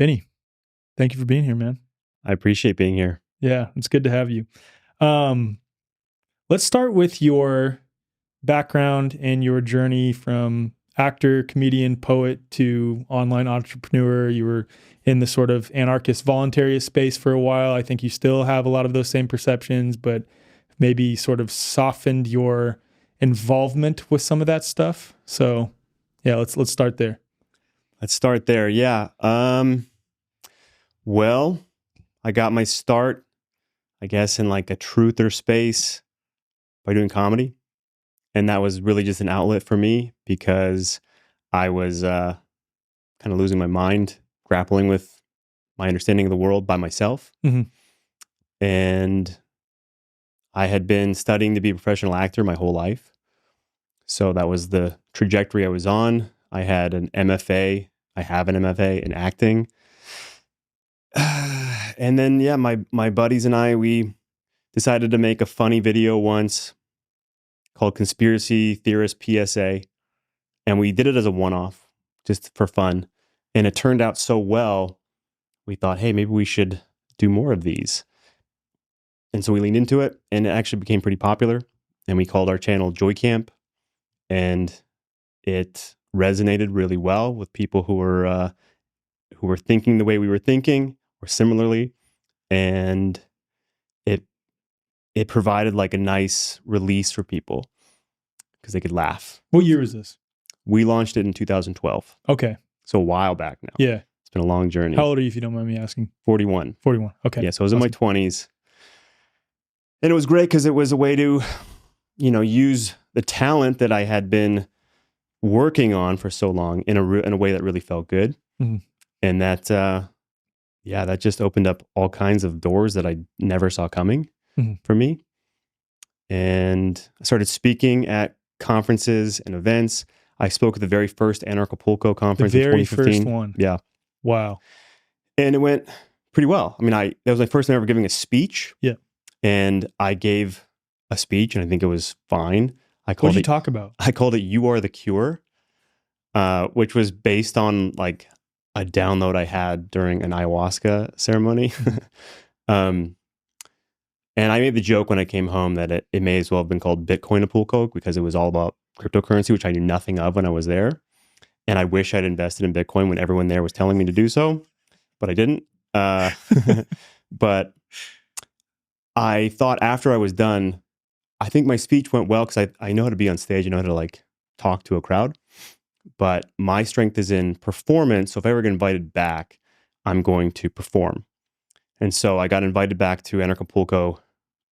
Benny, thank you for being here, man. I appreciate being here. Yeah, it's good to have you. Let's start with your background and your journey from actor, comedian, poet to online entrepreneur. You were in the sort of anarchist voluntarist space for a while. I think you still have a lot of those same perceptions, but maybe sort of softened your involvement with some of that stuff. So yeah, let's start there. Let's start there. Yeah. Well, I got my start, I guess, in like a truther space by doing comedy. And that was really just an outlet for me because I was kind of losing my mind, grappling with my understanding of the world by myself. Mm-hmm. And I had been studying to be a professional actor my whole life. So that was the trajectory I was on. I had an MFA. I have an MFA in acting. And then, yeah, my buddies and I, we decided to make a funny video once called Conspiracy Theorist PSA. And we did it as a one-off, just for fun. And it turned out so well, we thought, hey, maybe we should do more of these. And so we leaned into it, and it actually became pretty popular. And we called our channel Joy Camp. And it resonated really well with people who were thinking the way we were thinking, or similarly. And it provided like a nice release for people because they could laugh. What year was this? We launched it in 2012. Okay. So a while back now. Yeah. It's been a long journey. How old are you, if you don't mind me asking? 41. 41. Okay. Yeah. So I was in my 20s. And it was great because it was a way to, use the talent that I had been working on for so long in a way that really felt good. Mm-hmm. And that, that just opened up all kinds of doors that I never saw coming for me. And I started speaking at conferences and events. I spoke at the very first Anarchapulco conference in 2015. The very first one. Yeah. Wow. And it went pretty well. I mean, that was my first time ever giving a speech. Yeah. And I gave a speech and I think it was fine. What did you talk about? I called it You Are the Cure, which was based on like a download I had during an ayahuasca ceremony. And I made the joke when I came home that it may as well have been called Bitcoin-apulco because it was all about cryptocurrency, which I knew nothing of when I was there. And I wish I'd invested in Bitcoin when everyone there was telling me to do so, but I didn't. But I thought after I was done, I think my speech went well because I know how to be on stage. I know how to like talk to a crowd. But my strength is in performance. So if I ever get invited back, I'm going to perform. And so I got invited back to Anarchapulco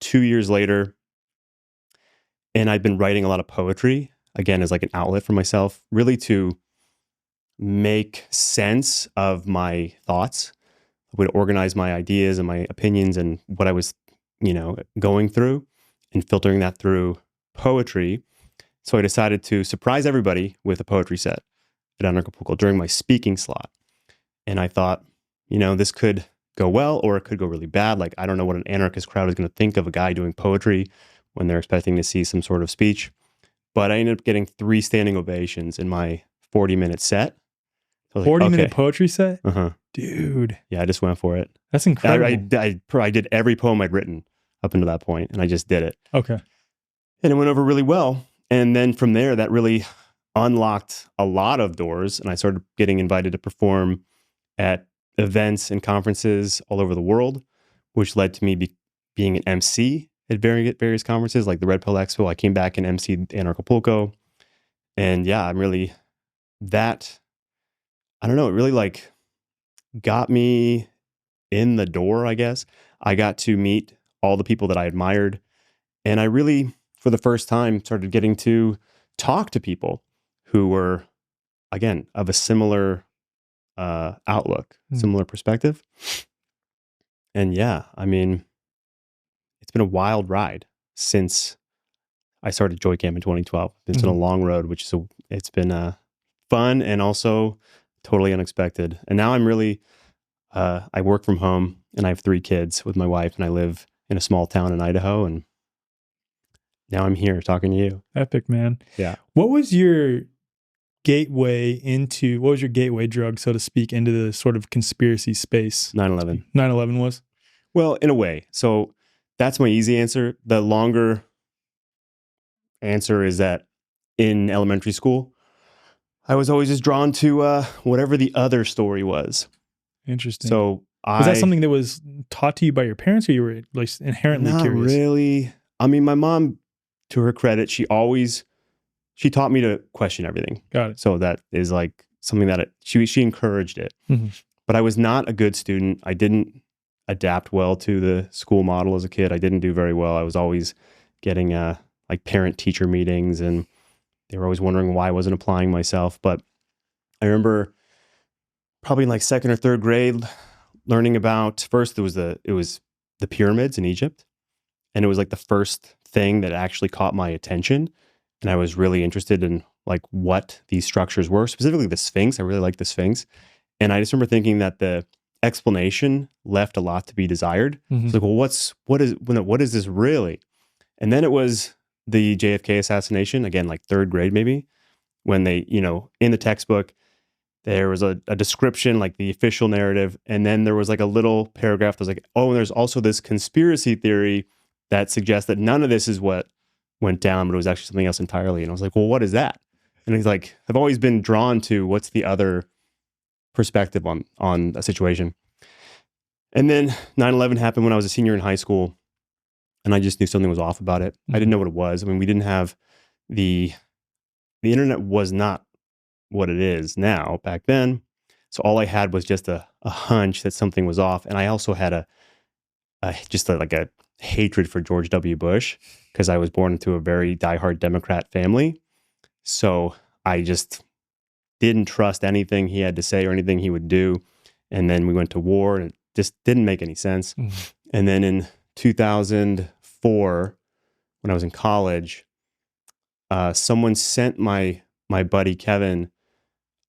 2 years later. And I'd been writing a lot of poetry, again, as like an outlet for myself, really to make sense of my thoughts. I would organize my ideas and my opinions and what I was, going through and filtering that through poetry. So I decided to surprise everybody with a poetry set at Anarchapulco during my speaking slot. And I thought, this could go well or it could go really bad. Like, I don't know what an anarchist crowd is going to think of a guy doing poetry when they're expecting to see some sort of speech. But I ended up getting 3 standing ovations in my 40-minute set. So 40-minute poetry set? Uh-huh. Dude. Yeah, I just went for it. That's incredible. I did every poem I'd written up until that point, and I just did it. Okay. And it went over really well. And then from there, that really unlocked a lot of doors. And I started getting invited to perform at events and conferences all over the world, which led to me being an MC at various conferences, like the Red Pill Expo. I came back and MC'd Anarchapulco. And yeah, I'm really I don't know, it really like got me in the door, I guess. I got to meet all the people that I admired. And I really, for the first time, started getting to talk to people who were, again, of a similar outlook, similar perspective. And yeah, I mean, it's been a wild ride since I started Joy Camp in 2012. It's been a long road, it's been fun and also totally unexpected. And now I'm really, I work from home and I have 3 kids with my wife and I live in a small town in Idaho. And now I'm here talking to you. Epic, man. Yeah. What was your what was your gateway drug, so to speak, into the sort of conspiracy space? 9/11. 9/11 was? Well, in a way. So that's my easy answer. The longer answer is that in elementary school, I was always just drawn to whatever the other story was. Interesting. So was that something that was taught to you by your parents, or you were like inherently not curious? Not really. I mean, my mom, to her credit, she taught me to question everything. Got it. So that is like something that she encouraged it. Mm-hmm. But I was not a good student. I didn't adapt well to the school model as a kid. I didn't do very well. I was always getting like parent-teacher meetings, and they were always wondering why I wasn't applying myself. But I remember probably in like second or third grade learning about, first it was the pyramids in Egypt. And it was like the first thing that actually caught my attention. And I was really interested in like what these structures were, specifically the Sphinx. I really liked the Sphinx. And I just remember thinking that the explanation left a lot to be desired. Mm-hmm. It's like, well, what is this really? And then it was the JFK assassination, again, like third grade maybe, when they, in the textbook, there was a description, like the official narrative. And then there was like a little paragraph that was like, oh, and there's also this conspiracy theory that suggests that none of this is what went down, but it was actually something else entirely. And I was like, well, what is that? And he's like, I've always been drawn to what's the other perspective on a situation. And then 9/11 happened when I was a senior in high school, and I just knew something was off about it. Mm-hmm. I didn't know what it was. I mean, we didn't have the internet was not what it is now back then. So all I had was just a hunch that something was off. And I also had a hatred for George W. Bush because I was born into a very diehard Democrat family. So I just didn't trust anything he had to say or anything he would do. And then we went to war, and it just didn't make any sense. Mm-hmm. And then in 2004, when I was in college, someone sent my buddy Kevin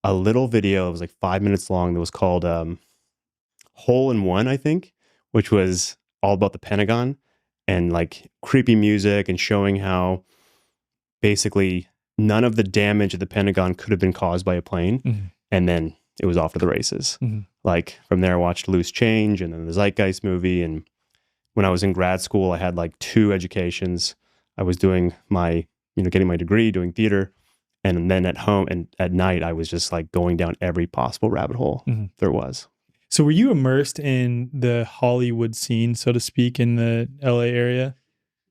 a little video. It was like 5 minutes long that was called Hole in One, I think, which was all about the Pentagon and like creepy music and showing how basically none of the damage at the Pentagon could have been caused by a plane. Mm-hmm. And then it was off to the races. Mm-hmm. Like from there, I watched Loose Change and then the Zeitgeist movie. And when I was in grad school, I had like 2 educations. I was doing my, getting my degree, doing theater. And then at home and at night, I was just like going down every possible rabbit hole there was. So were you immersed in the Hollywood scene, so to speak, in the LA area?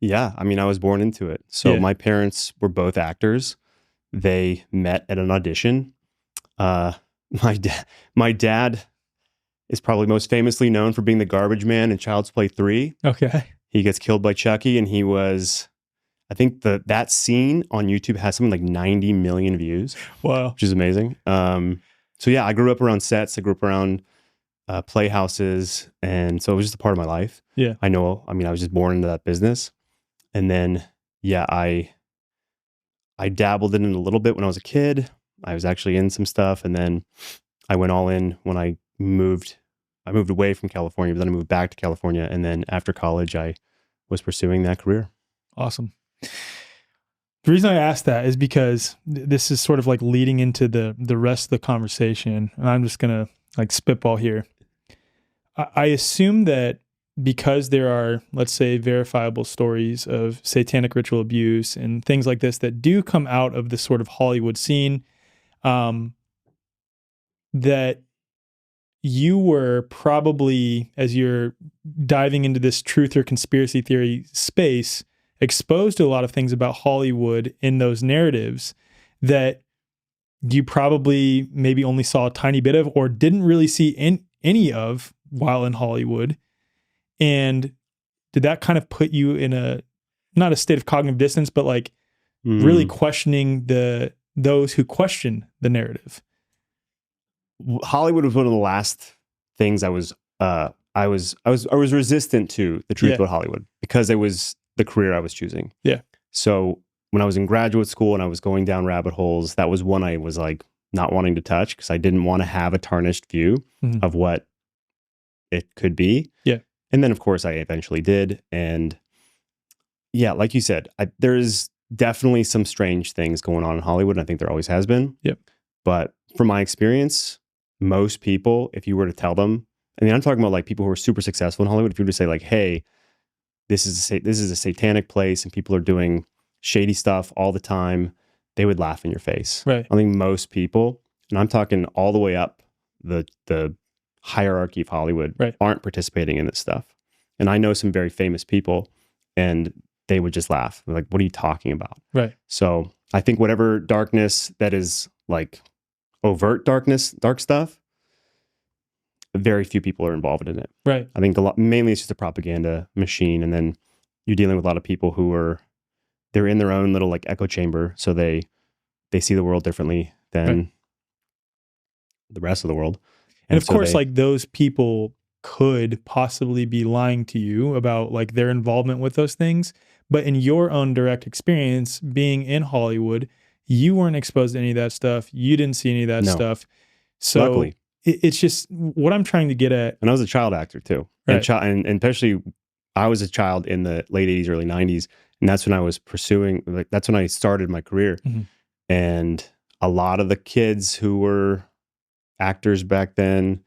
Yeah. I mean, I was born into it. So my parents were both actors. They met at an audition. My dad is probably most famously known for being the garbage man in Child's Play 3. Okay. He gets killed by Chucky, and he was, I think that scene on YouTube has something like 90 million views. Wow. Which is amazing. So yeah, I grew up around sets. I grew up around playhouses. And so it was just a part of my life. Yeah. I was just born into that business. And then, yeah, I dabbled in it a little bit when I was a kid. I was actually in some stuff. And then I went all in when I moved away from California, but then I moved back to California. And then after college, I was pursuing that career. Awesome. The reason I asked that is because this is sort of like leading into the rest of the conversation. And I'm just going to like spitball here. I assume that because there are, let's say, verifiable stories of satanic ritual abuse and things like this that do come out of the sort of Hollywood scene, that you were probably, as you're diving into this truth or conspiracy theory space, exposed to a lot of things about Hollywood in those narratives that you probably maybe only saw a tiny bit of or didn't really see any of while in Hollywood. And did that kind of put you in not a state of cognitive dissonance, but like really questioning those who question the narrative? Hollywood was one of the last things I was resistant to the truth about Hollywood because it was the career I was choosing. Yeah. So when I was in graduate school and I was going down rabbit holes, that was one I was like not wanting to touch because I didn't want to have a tarnished view of what it could be. Yeah. And then of course I eventually did. And yeah, like you said, there's definitely some strange things going on in Hollywood. And I think there always has been. Yep. But from my experience, most people, if you were to tell them, I mean, I'm talking about like people who are super successful in Hollywood. If you were to say like, hey, this is a satanic place and people are doing shady stuff all the time, they would laugh in your face. Right. I think most people, and I'm talking all the way up the hierarchy of Hollywood, Right. aren't participating in this stuff. And I know some very famous people, and they would just laugh. They're like, what are you talking about? Right. So I think whatever darkness that is like overt darkness, dark stuff, very few people are involved in it. Right. I think mainly it's just a propaganda machine. And then you're dealing with a lot of people who they're in their own little like echo chamber. So they see the world differently than the rest of the world. And of course, like those people could possibly be lying to you about like their involvement with those things. But in your own direct experience being in Hollywood, you weren't exposed to any of that stuff. You didn't see any of that stuff. So luckily, it's just what I'm trying to get at. And I was a child actor too. Right. And especially I was a child in the late 80s, early 90s. And that's when I was pursuing, like, that's when I started my career. Mm-hmm. And a lot of the kids who were actors back then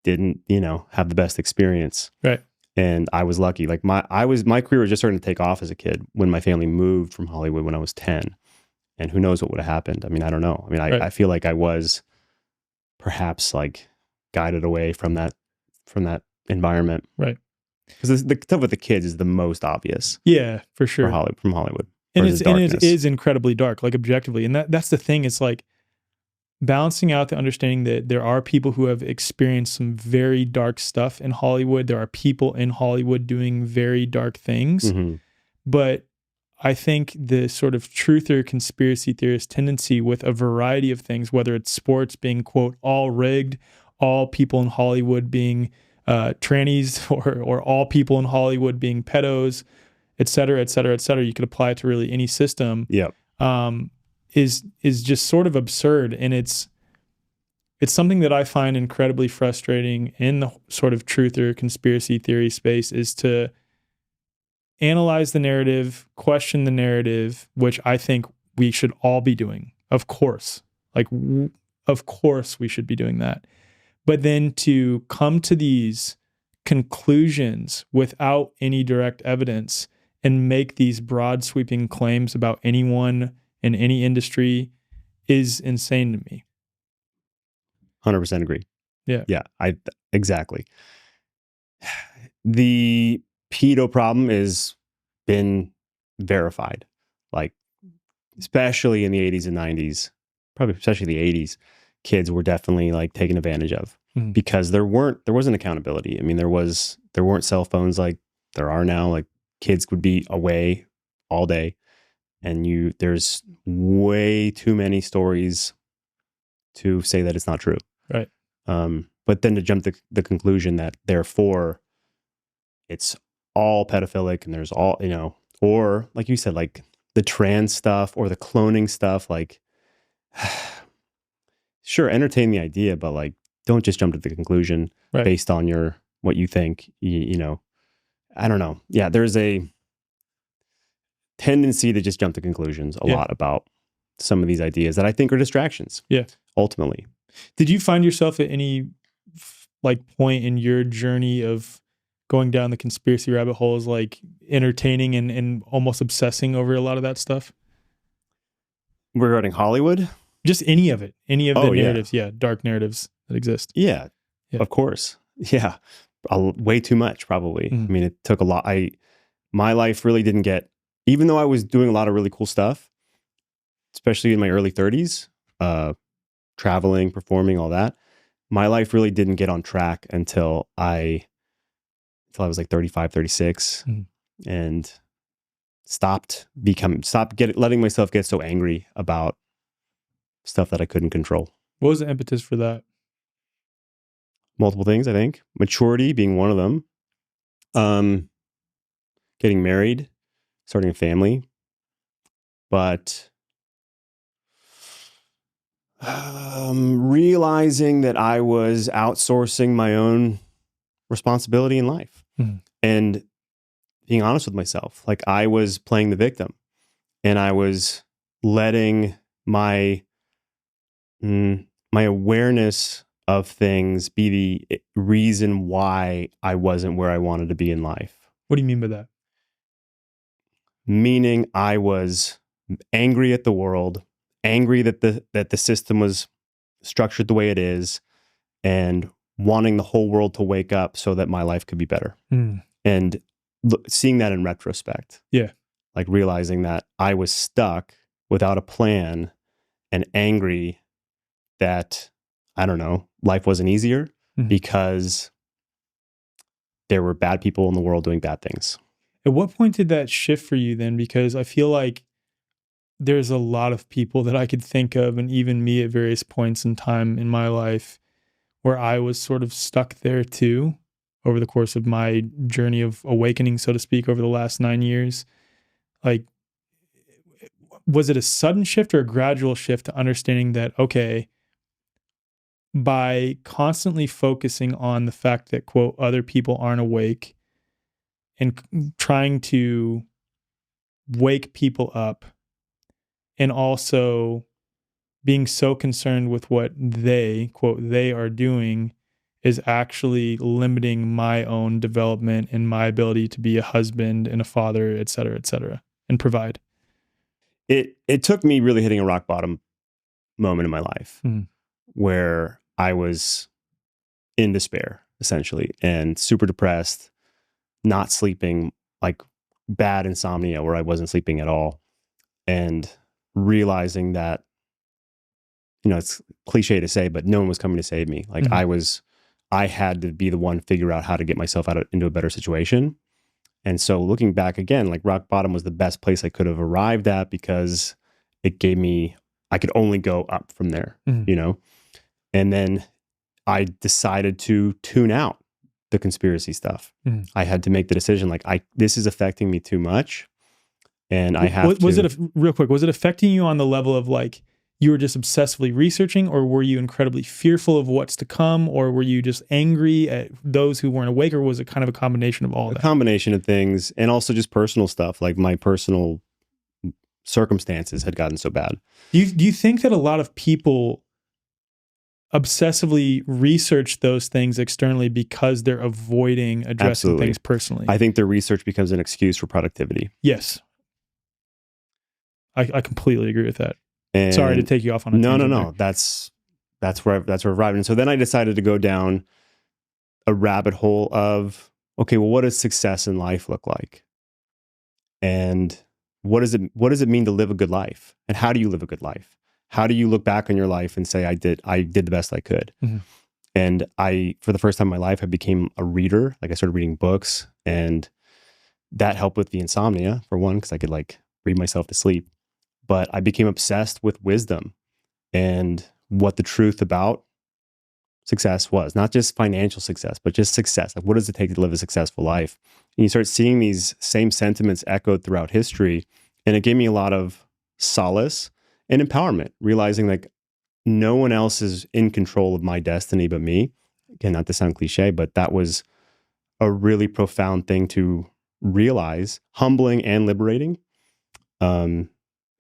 didn't, have the best experience. Right. And I was lucky. Like my career was just starting to take off as a kid when my family moved from Hollywood when I was 10. And who knows what would have happened. I mean, I don't know. I mean, I feel like I was perhaps like guided away from that environment. Right. Because the stuff with the kids is the most obvious. Yeah, for sure. From Hollywood. And it is incredibly dark, like objectively. And that's the thing. It's like balancing out the understanding that there are people who have experienced some very dark stuff in Hollywood. There are people in Hollywood doing very dark things. Mm-hmm. But I think the sort of truther conspiracy theorist tendency with a variety of things, whether it's sports being, quote, all rigged, all people in Hollywood being trannies, or all people in Hollywood being pedos, et cetera, et cetera, et cetera. You could apply it to really any system. Yep. Is just sort of absurd. And it's something that I find incredibly frustrating in the sort of truther conspiracy theory space, is to analyze the narrative, question the narrative, which I think we should all be doing. Of course. Like, of course we should be doing that. But then to come to these conclusions without any direct evidence and make these broad sweeping claims about anyone in any industry is insane to me. 100% agree. Yeah. Yeah, exactly. The pedo problem is been verified, like especially in the 80s and 90s, probably especially the 80s, kids were definitely like taken advantage of because there wasn't accountability. I mean, there weren't cell phones like there are now. Like kids would be away all day, and there's way too many stories to say that it's not true. Right. But then to jump to the conclusion that therefore it's all pedophilic and there's all, or like you said, like the trans stuff or the cloning stuff, like sure, entertain the idea, but like don't just jump to the conclusion based on what you think, I don't know. Yeah, there's a tendency to just jump to conclusions a lot about some of these ideas that I think are distractions. Yeah. Ultimately. Did you find yourself at any like point in your journey of going down the conspiracy rabbit holes, like entertaining and almost obsessing over a lot of that stuff? Regarding Hollywood? Just any of it. Any of the narratives. Yeah. Dark narratives that exist. Yeah. Of course. Yeah. Way too much, probably. I mean, it took a lot. My life really didn't get, even though I was doing a lot of really cool stuff, especially in my early 30s, traveling, performing, all that, my life really didn't get on track until I was like 35, 36 and stopped letting myself get so angry about stuff that I couldn't control. What was the impetus for that? Multiple things, I think. Maturity being one of them. Getting married, starting a family. But realizing that I was outsourcing my own responsibility in life and being honest with myself. Like I was playing the victim and I was letting my my awareness of things be the reason why I wasn't where I wanted to be in life. What do you mean by that? Meaning I was angry at the world, angry that the system was structured the way it is, and wanting the whole world to wake up so that my life could be better. And seeing that in retrospect. Yeah. Like realizing that I was stuck without a plan and angry that, I don't know, life wasn't easier because there were bad people in the world doing bad things. At what point did that shift for you then? Because I feel like there's a lot of people that I could think of, and even me at various points in time in my life, where I was sort of stuck there too over the course of my journey of awakening, so to speak, over the last 9 years. Like, was it a sudden shift or a gradual shift to understanding that, okay, by constantly focusing on the fact that, quote, other people aren't awake and trying to wake people up, and also being so concerned with what they, quote, they are doing, is actually limiting my own development and my ability to be a husband and a father, et cetera, and provide? It took me really hitting a rock bottom moment in my life where I was in despair, essentially, and super depressed, not sleeping, like bad insomnia where I wasn't sleeping at all, and realizing that, it's cliche to say, but no one was coming to save me. Like I had to be the one to figure out how to get myself into a better situation. And so looking back again, like rock bottom was the best place I could have arrived at because it gave me, I could only go up from there, And then I decided to tune out the conspiracy stuff. I had to make the decision, like, this is affecting me too much. And I have was it real quick, was it affecting you on the level of like, you were just obsessively researching, or were you incredibly fearful of what's to come, or were you just angry at those who weren't awake, or was it kind of a combination of all that? A combination of things, and also just personal stuff, like my personal circumstances had gotten so bad. Do you think that a lot of people obsessively research those things externally because they're avoiding addressing things personally? I think their research becomes an excuse for productivity. Yes. I completely agree with that. And sorry to take you off on a tangent. No. That's where I've arrived. And so then I decided to go down a rabbit hole of, okay, well, what does success in life look like? And what does it mean to live a good life? And how do you live a good life? How do you look back on your life and say, I did the best I could? And for the first time in my life, I became a reader. Like I started reading books, and that helped with the insomnia, for one, because I could like read myself to sleep. But I became obsessed with wisdom and what the truth about success was. Not just financial success, but just success. Like, what does it take to live a successful life? And you start seeing these same sentiments echoed throughout history. And it gave me a lot of solace and empowerment, realizing like no one else is in control of my destiny but me. Again, not to sound cliche, but that was a really profound thing to realize, humbling and liberating.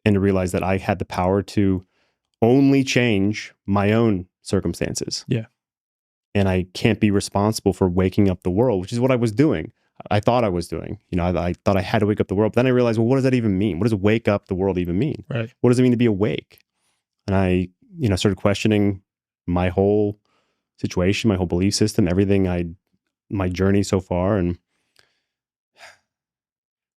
And to realize that I had the power to only change my own circumstances. Yeah. And I can't be responsible for waking up the world, which is what I was doing. I thought I was doing. I thought I had to wake up the world. But then I realized, well, what does that even mean? What does wake up the world even mean? Right. What does it mean to be awake? And I, started questioning my whole situation, my whole belief system, everything my journey so far, and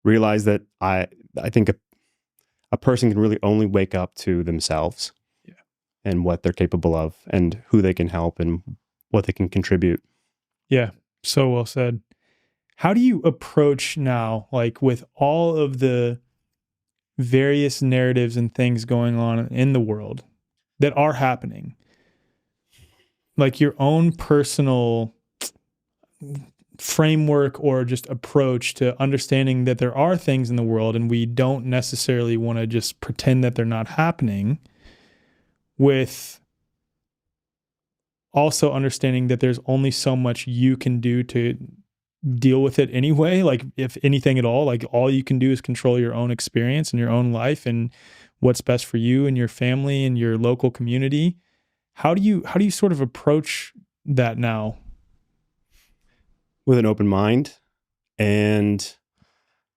realized that I think a person can really only wake up to themselves and what they're capable of and who they can help and what they can contribute. Yeah, so well said. How do you approach now, like with all of the various narratives and things going on in the world that are happening, like your own personal framework or just approach to understanding that there are things in the world and we don't necessarily want to just pretend that they're not happening, with also understanding that there's only so much you can do to deal with it anyway. Like if anything at all, like all you can do is control your own experience and your own life and what's best for you and your family and your local community. How do you sort of approach that now? With an open mind. And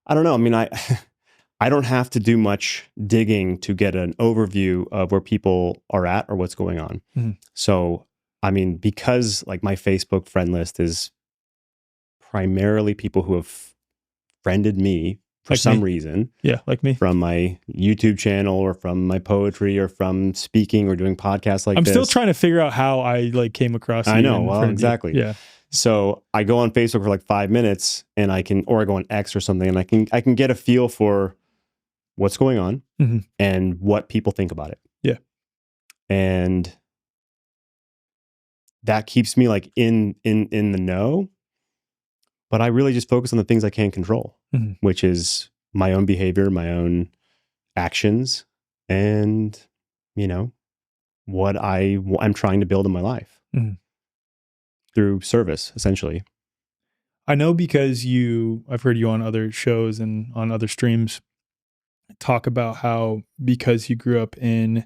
I don't know. I mean, I don't have to do much digging to get an overview of where people are at or what's going on. Mhm. So, I mean, because like my Facebook friend list is primarily people who have friended me for Like some me. reason Yeah, like me. from my YouTube channel or from my poetry or from speaking or doing podcasts like I'm this. still trying to figure out how I like came across you. I know. and Well, friended you. exactly. Yeah. So I go on Facebook for like 5 minutes and I go on X or something, and I can get a feel for what's going on Mhm. and what people think about it. Yeah. And that keeps me like in the know. But I really just focus on the things I can control, Mhm. which is my own behavior, my own actions, and what I'm trying to build in my life Mhm. through service, essentially. I know because I've heard you on other shows and on other streams talk about how because you grew up in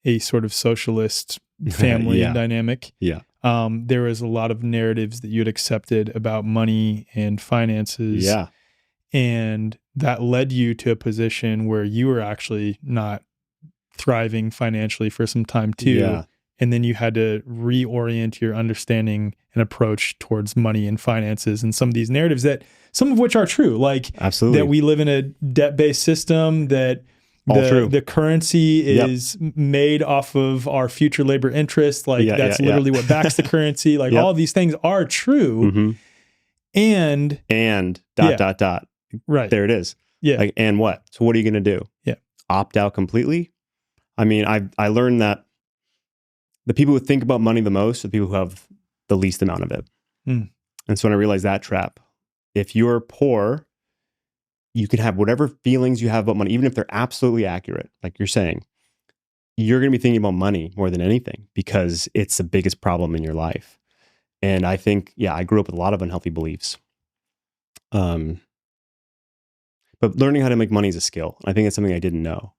a sort of socialist family Yeah. dynamic, Yeah. there was a lot of narratives that you had accepted about money and finances. Yeah. And that led you to a position where you were actually not thriving financially for some time too. Yeah. And then you had to reorient your understanding and approach towards money and finances and some of these narratives that some of which are true, like Absolutely. that we live in a debt-based system, that All true. the currency Yep. is made off of our future labor interest. Like Yeah, that's yeah, literally what backs the currency. Like Yep. all of these things are true. Mm-hmm. And dot. Right. There it is. Yeah. Like, and what? So what are you going to do? Yeah. Opt out completely? I mean, I learned that the people who think about money the most are the people who have the least amount of it. Mm. And so when I realized that trap, if you're poor, you can have whatever feelings you have about money, even if they're absolutely accurate, like you're saying, you're going to be thinking about money more than anything because it's the biggest problem in your life. And I think, I grew up with a lot of unhealthy beliefs. But learning how to make money is a skill. I think it's something I didn't know.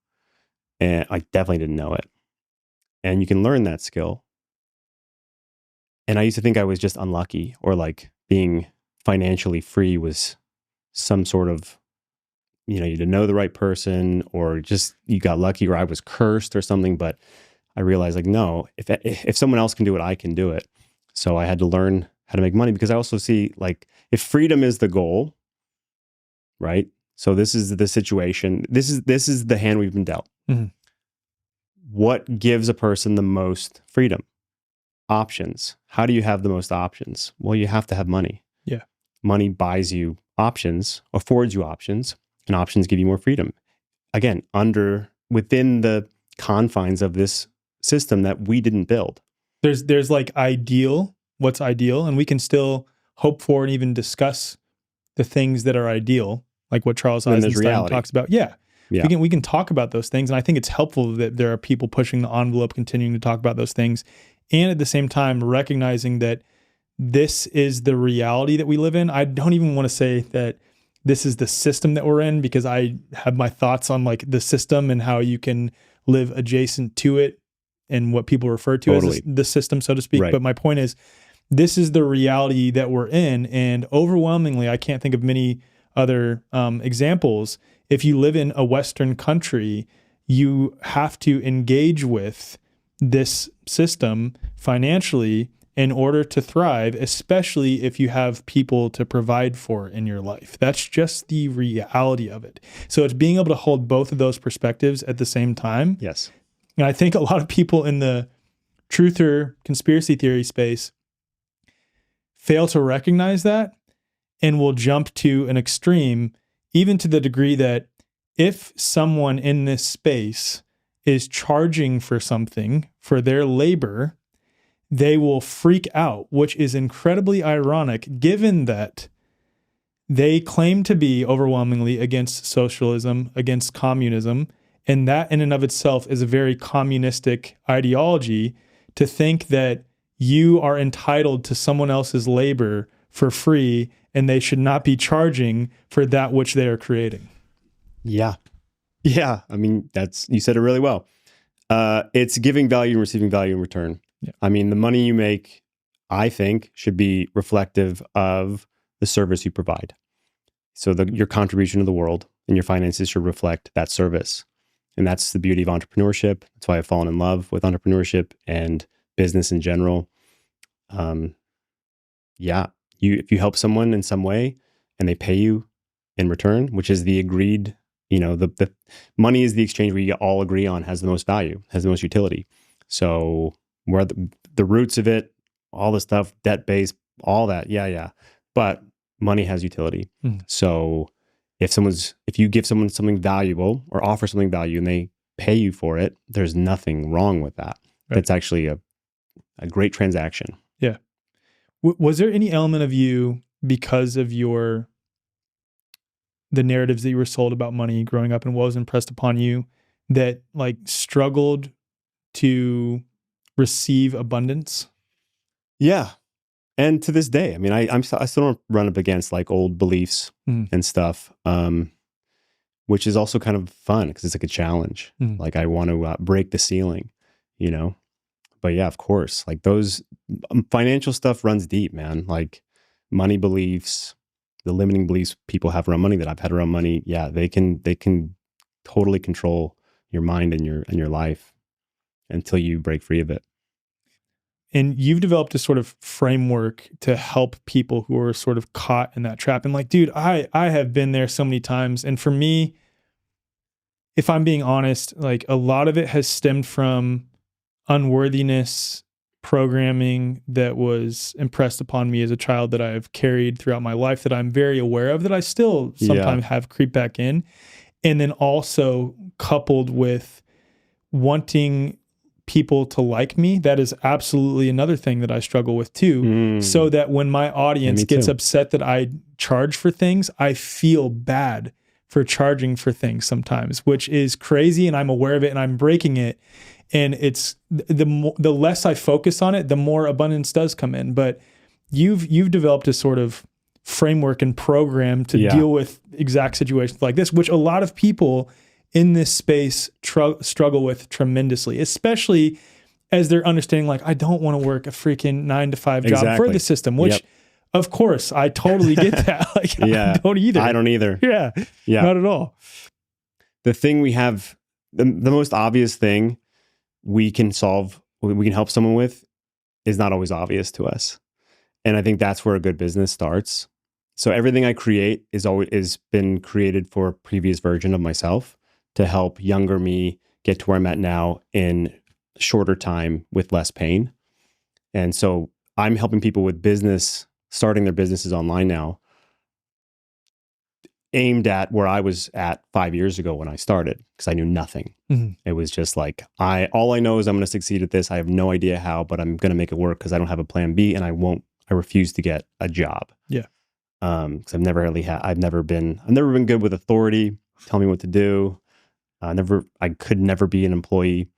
And I definitely didn't know it. And you can learn that skill. And I used to think I was just unlucky, or like being financially free was some sort of, you didn't know the right person, or just you got lucky, or I was cursed or something. But I realized like, no, if someone else can do it, I can do it. So I had to learn how to make money, because I also see like if freedom is the goal, right? So this is the situation. This is the hand we've been dealt. Mm-hmm. What gives a person the most freedom? Options. How do you have the most options? Well, you have to have money. Yeah. Money buys you options, affords you options, and options give you more freedom. Again, within the confines of this system that we didn't build. There's like what's ideal, and we can still hope for and even discuss the things that are ideal, like what Charles Eisenstein talks about. Yeah. We can talk about those things. And I think it's helpful that there are people pushing the envelope, continuing to talk about those things. And at the same time, recognizing that this is the reality that we live in. I don't even want to say that this is the system that we're in, because I have my thoughts on like the system and how you can live adjacent to it and what people refer to as the system, so to speak. Right. But my point is, this is the reality that we're in. And overwhelmingly, I can't think of many other examples. If you live in a Western country, you have to engage with this system financially in order to thrive, especially if you have people to provide for in your life. That's just the reality of it. So it's being able to hold both of those perspectives at the same time. Yes. And I think a lot of people in the truther conspiracy theory space fail to recognize that and will jump to an extreme, even to the degree that if someone in this space is charging for something for their labor, they will freak out, which is incredibly ironic given that they claim to be overwhelmingly against socialism, against communism, and that in and of itself is a very communistic ideology, to think that you are entitled to someone else's labor for free and they should not be charging for that which they are creating. Yeah. Yeah. I mean, you said it really well. It's giving value and receiving value in return. Yeah. I mean, the money you make, I think, should be reflective of the service you provide. So your contribution to the world and your finances should reflect that service. And that's the beauty of entrepreneurship. That's why I've fallen in love with entrepreneurship and business in general. Yeah, if you help someone in some way and they pay you in return, which is the agreed, the money is the exchange we all agree on has the most value, has the most utility. So where the roots of it, all the stuff, debt based, all that, yeah. But money has utility. So if you give someone something valuable or offer something value and they pay you for it, there's nothing wrong with that. Right. That's actually a great transaction. Yeah. Was there any element of you, because of the narratives that you were sold about money growing up and what was impressed upon you, that like struggled to receive abundance? Yeah. And to this day, I mean, I still don't run up against like old beliefs and stuff, which is also kind of fun because it's like a challenge. Like I want to break the ceiling, But yeah, of course, like those financial stuff runs deep, man. Like money beliefs, the limiting beliefs people have around money that I've had around money. Yeah, they can totally control your mind and your life until you break free of it. And you've developed a sort of framework to help people who are sort of caught in that trap. And like, dude, I have been there so many times. And for me, if I'm being honest, like a lot of it has stemmed from unworthiness programming that was impressed upon me as a child that I've carried throughout my life, that I'm very aware of, that I still sometimes have creep back in. And then also coupled with wanting people to like me, that is absolutely another thing that I struggle with too. So that when my audience gets upset that I charge for things, I feel bad for charging for things sometimes, which is crazy. And I'm aware of it and I'm breaking it. And it's the less I focus on it, the more abundance does come in. But you've developed a sort of framework and program to deal with exact situations like this, which a lot of people in this space struggle with tremendously, especially as they're understanding, like, I don't want to work a freaking 9-to-5 job for the system, which of course I totally get that. Like, I don't either. I don't either. Yeah. Not at all. The thing we have, the most obvious thing we can help someone with is not always obvious to us. And I think that's where a good business starts. So everything I create is been created for a previous version of myself to help younger me get to where I'm at now in shorter time with less pain. And so I'm helping people with starting their businesses online now, aimed at where I was at 5 years ago when I started, because I knew nothing. It was just like, all I know is I'm going to succeed at this. I have no idea how, but I'm going to make it work because I don't have a plan B and I refuse to get a job. Yeah. Because I've never been good with authority. Tell me what to do. I could never be an employee.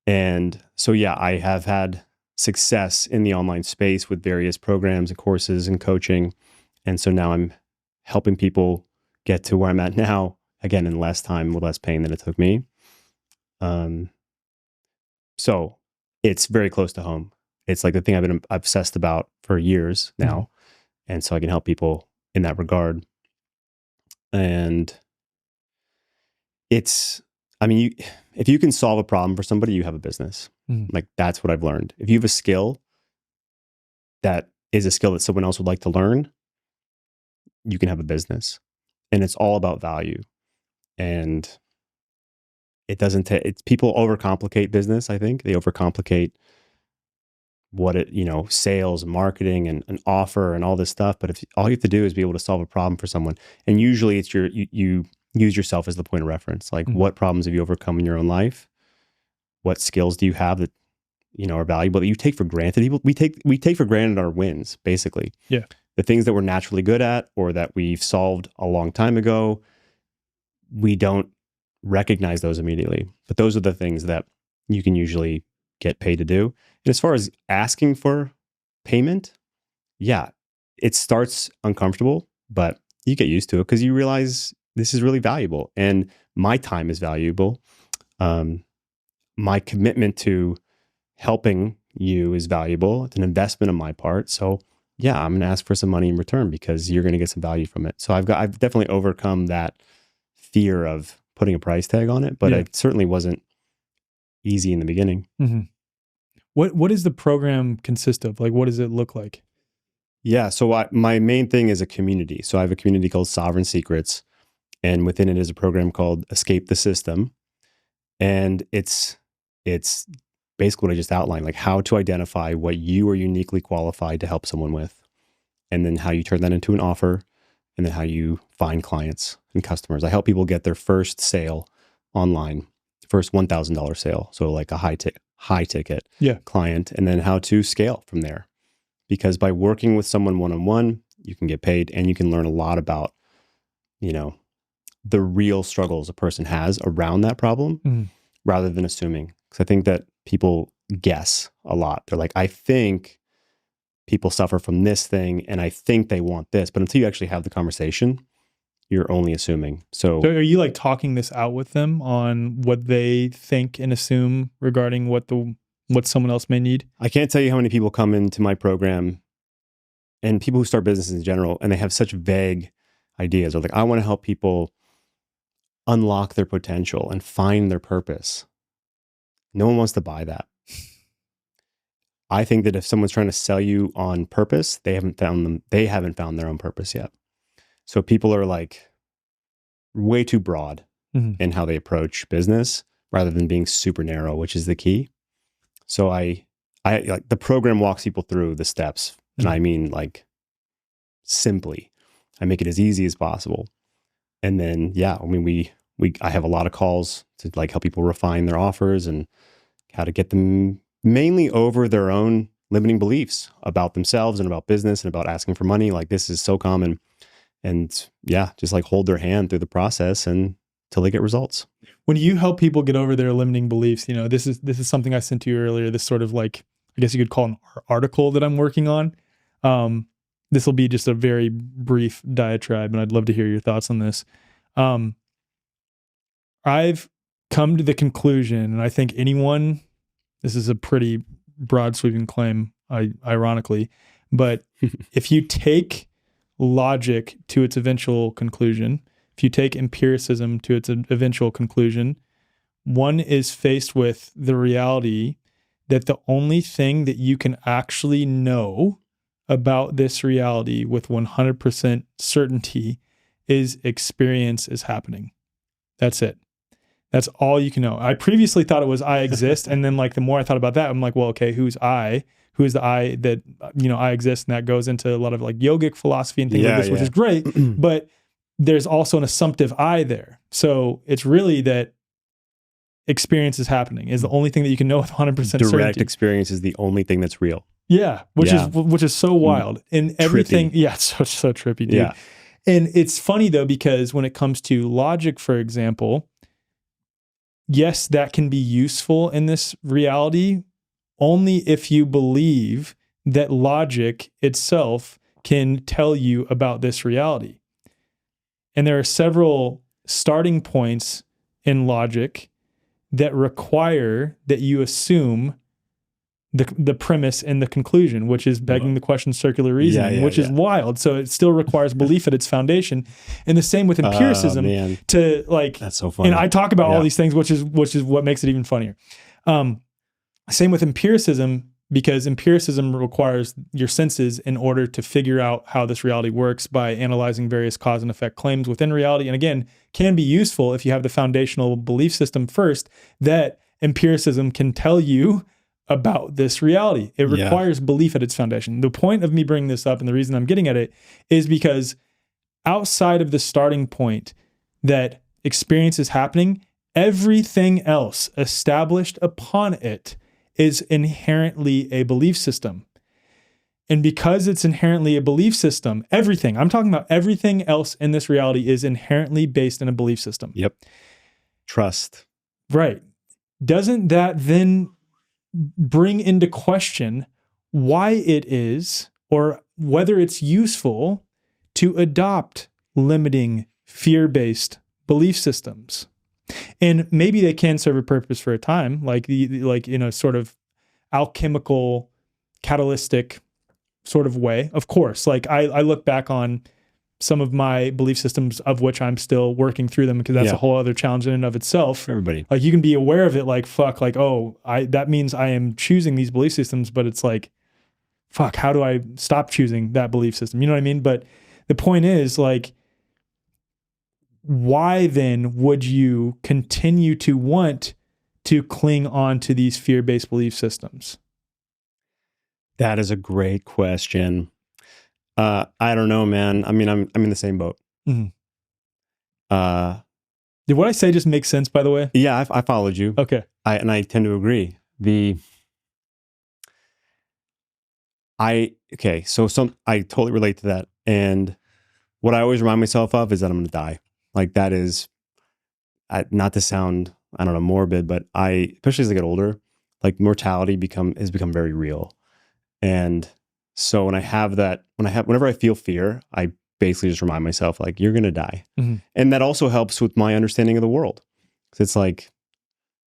And so, I have had success in the online space with various programs and courses and coaching. And so now I'm helping people get to where I'm at now, again, in less time with less pain than it took me. So it's very close to home. It's like the thing I've been obsessed about for years now. And so I can help people in that regard. And if you can solve a problem for somebody, you have a business. Like that's what I've learned. If you have a skill that is a skill that someone else would like to learn, you can have a business. And it's all about value. And it doesn't take, people overcomplicate business. I think they overcomplicate sales, marketing, and an offer and all this stuff. But if all you have to do is be able to solve a problem for someone, and usually it's you use yourself as the point of reference. Like, what problems have you overcome in your own life? What skills do you have that are valuable that you take for granted? We take for granted our wins, basically. Yeah, the things that we're naturally good at or that we've solved a long time ago, we don't recognize those immediately. But those are the things that you can usually get paid to do. And as far as asking for payment, it starts uncomfortable, but you get used to it because you realize this is really valuable and my time is valuable. my commitment to helping you is valuable. It's an investment on my part. So yeah, I'm going to ask for some money in return because you're going to get some value from it. So I've definitely overcome that fear of putting a price tag on it, but it certainly wasn't easy in the beginning. Mm-hmm. What does the program consist of? Like, what does it look like? Yeah. So my main thing is a community. So I have a community called Sovereign Secrets, and within it is a program called Escape the System. And it's basically what I just outlined, like how to identify what you are uniquely qualified to help someone with, and then how you turn that into an offer, and then how you find clients and customers. I help people get their first sale online, first $1,000 sale. So like a high ticket client, and then how to scale from there. Because by working with someone one-on-one, you can get paid and you can learn a lot about, the real struggles a person has around that problem rather than assuming. Because I think that people guess a lot. They're like, I think people suffer from this thing and I think they want this. But until you actually have the conversation, you're only assuming. So are you like talking this out with them on what they think and assume regarding what someone else may need? I can't tell you how many people come into my program, and people who start businesses in general, and they have such vague ideas. They're like, I want to help people unlock their potential and find their purpose. No one wants to buy that. I think that if someone's trying to sell you on purpose, they haven't found their own purpose yet. So people are like way too broad in how they approach business rather than being super narrow, which is the key. So I like the program walks people through the steps, and I mean like simply. I make it as easy as possible. And then I have a lot of calls to like help people refine their offers and how to get them mainly over their own limiting beliefs about themselves and about business and about asking for money. Like this is so common. And just like hold their hand through the process until they get results. When you help people get over their limiting beliefs, this is something I sent to you earlier, this sort of like, I guess you could call an article that I'm working on. This will be just a very brief diatribe, and I'd love to hear your thoughts on this. I've come to the conclusion, and I think this is a pretty broad sweeping claim, ironically, but if you take logic to its eventual conclusion, if you take empiricism to its eventual conclusion, one is faced with the reality that the only thing that you can actually know about this reality with 100% certainty is experience is happening. That's it. That's all you can know. I previously thought it was I exist. And then like the more I thought about that, I'm like, well, okay, who's I? Who is the I that, I exist? And that goes into a lot of like yogic philosophy and things like this, which is great. But there's also an assumptive I there. So it's really that experience is happening is the only thing that you can know with 100% certainty. Direct experience is the only thing that's real. Yeah, which is so wild. And everything, trippy. It's so trippy, dude. Yeah. And it's funny though, because when it comes to logic, for example, yes, that can be useful in this reality only if you believe that logic itself can tell you about this reality. And there are several starting points in logic that require that you assume the premise and the conclusion, which is begging the question circular reasoning, which is wild. So it still requires belief at its foundation. And the same with empiricism to like, that's so funny. And I talk about all these things, which is what makes it even funnier. Same with empiricism, because empiricism requires your senses in order to figure out how this reality works by analyzing various cause and effect claims within reality. And again, can be useful if you have the foundational belief system first that empiricism can tell you about this reality. It requires belief at its foundation. The point of me bringing this up and the reason I'm getting at it is because outside of the starting point that experience is happening, everything else established upon it is inherently a belief system. And because it's inherently a belief system, I'm talking about everything else in this reality is inherently based in a belief system. Yep. Trust. Right. Doesn't that then bring into question why it is or whether it's useful to adopt limiting, fear-based belief systems? And maybe they can serve a purpose for a time, like like in a sort of alchemical, catalytic sort of way. Of course, like I look back on some of my belief systems, of which I'm still working through them, because that's a whole other challenge in and of itself. For everybody. Like you can be aware of it, like fuck, like, oh, that means I am choosing these belief systems, but it's like, fuck, how do I stop choosing that belief system? You know what I mean? But the point is, like, why then would you continue to want to cling on to these fear-based belief systems? That is a great question. I don't know, man. I mean, I'm in the same boat. Mm-hmm. Did what I say just make sense, by the way? Yeah, I followed you. Okay. I tend to agree. So I totally relate to that. And what I always remind myself of is that I'm going to die. Like that is, not to sound, I don't know, morbid, but especially as I get older, like mortality has become very real. And so whenever I feel fear, I basically just remind myself, like, you're going to die. Mm-hmm. And that also helps with my understanding of the world. 'Cause it's like,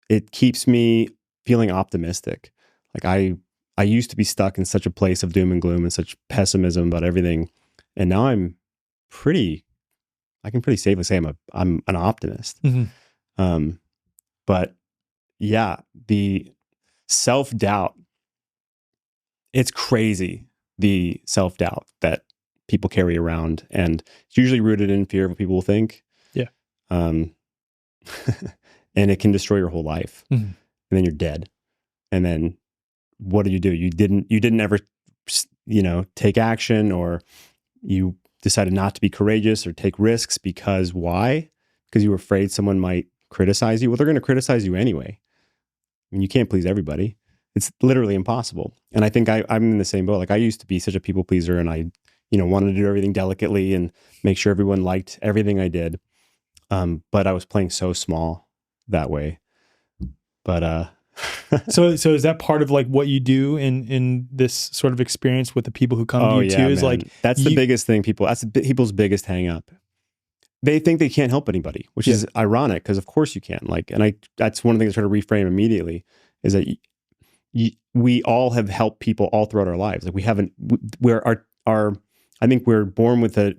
it keeps me feeling optimistic. Like I used to be stuck in such a place of doom and gloom and such pessimism about everything. And now I can pretty safely say I'm an optimist. Mm-hmm. But yeah, the self-doubt, it's crazy. The self-doubt that people carry around, and it's usually rooted in fear of what people will think. Yeah. And it can destroy your whole life. Mm-hmm. And then you're dead. And then what do? You didn't ever, take action, or you decided not to be courageous or take risks because why? Because you were afraid someone might criticize you. Well, they're going to criticize you anyway. I mean, you can't please everybody. It's literally impossible. And I think I'm in the same boat. Like I used to be such a people pleaser, and I, wanted to do everything delicately and make sure everyone liked everything I did. But I was playing so small that way. But so is that part of like what you do in this sort of experience with the people who come to you too? Is man. Like that's the biggest thing. That's people's biggest hang up. They think they can't help anybody, which is ironic, because of course you can. Like, and that's one of the things I try to reframe immediately, is that we all have helped people all throughout our lives. Like I think we're born with an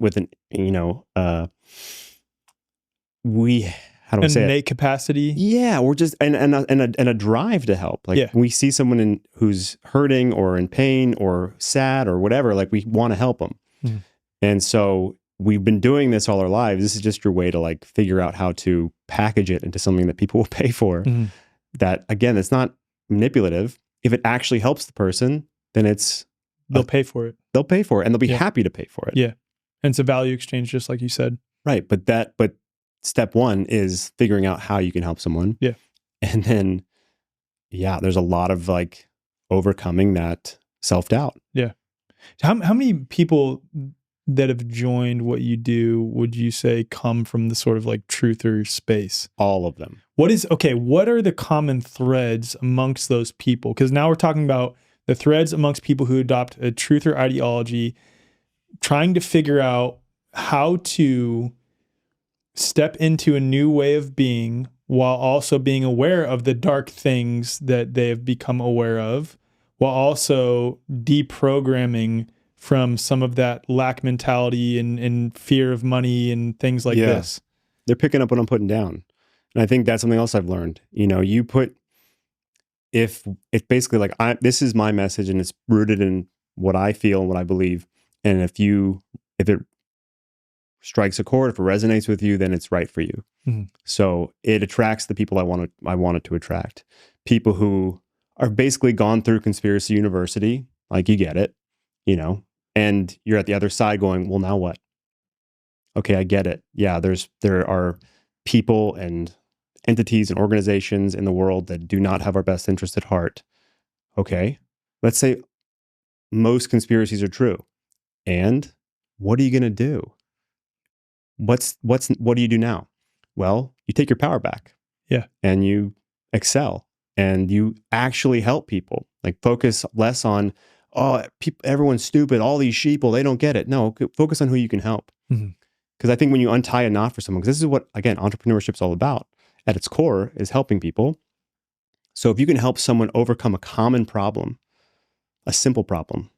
how do I say it? Innate capacity. Yeah, we're just and a drive to help. Like we see someone who's hurting or in pain or sad or whatever, like we want to help them. Mm-hmm. And so we've been doing this all our lives. This is just your way to like figure out how to package it into something that people will pay for. Mm-hmm. That again, it's not manipulative. If it actually helps the person, then they'll pay for it. They'll pay for it, and they'll be happy to pay for it. Yeah, and it's a value exchange, just like you said. Right, but step one is figuring out how you can help someone. Yeah, and then there's a lot of like overcoming that self-doubt. Yeah. How many people that have joined what you do would you say come from the sort of like truther space? All of them. What are the common threads amongst those people? Because now we're talking about the threads amongst people who adopt a truther ideology, trying to figure out how to step into a new way of being while also being aware of the dark things that they have become aware of, while also deprogramming from some of that lack mentality and fear of money and things like this. They're picking up what I'm putting down. And I think that's something else I've learned. If it's basically like, this is my message and it's rooted in what I feel and what I believe. And if it strikes a chord, if it resonates with you, then it's right for you. Mm-hmm. So it attracts the people I want it to attract. People who are basically gone through conspiracy university, like you get it, and you're at the other side going, well, now what? Okay, I get it. Yeah, there are people and entities and organizations in the world that do not have our best interest at heart. Okay, let's say most conspiracies are true. And what are you going to do? What do you do now? Well, you take your power back. Yeah. And you excel and you actually help people. Like focus less on, everyone's stupid, all these sheeple, they don't get it. No, focus on who you can help. Because I think when you untie a knot for someone, because this is what, again, entrepreneurship's all about. at its core is helping people. So if you can help someone overcome a common problem, a simple problem,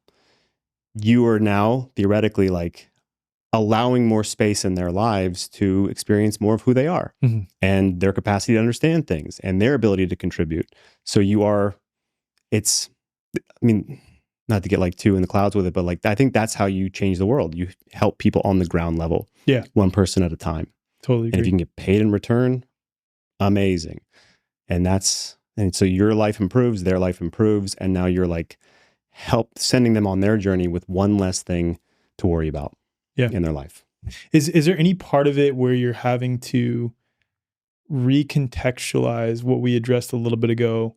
you are now theoretically like allowing more space in their lives to experience more of who they are and their capacity to understand things and their ability to contribute. So not to get like too in the clouds with it, but like, I think that's how you change the world. You help people on the ground level. Yeah. One person at a time. Totally agree. And if you can get paid in return, amazing. And so your life improves, their life improves. And now you're like sending them on their journey with one less thing to worry about in their life. Is there any part of it where you're having to recontextualize what we addressed a little bit ago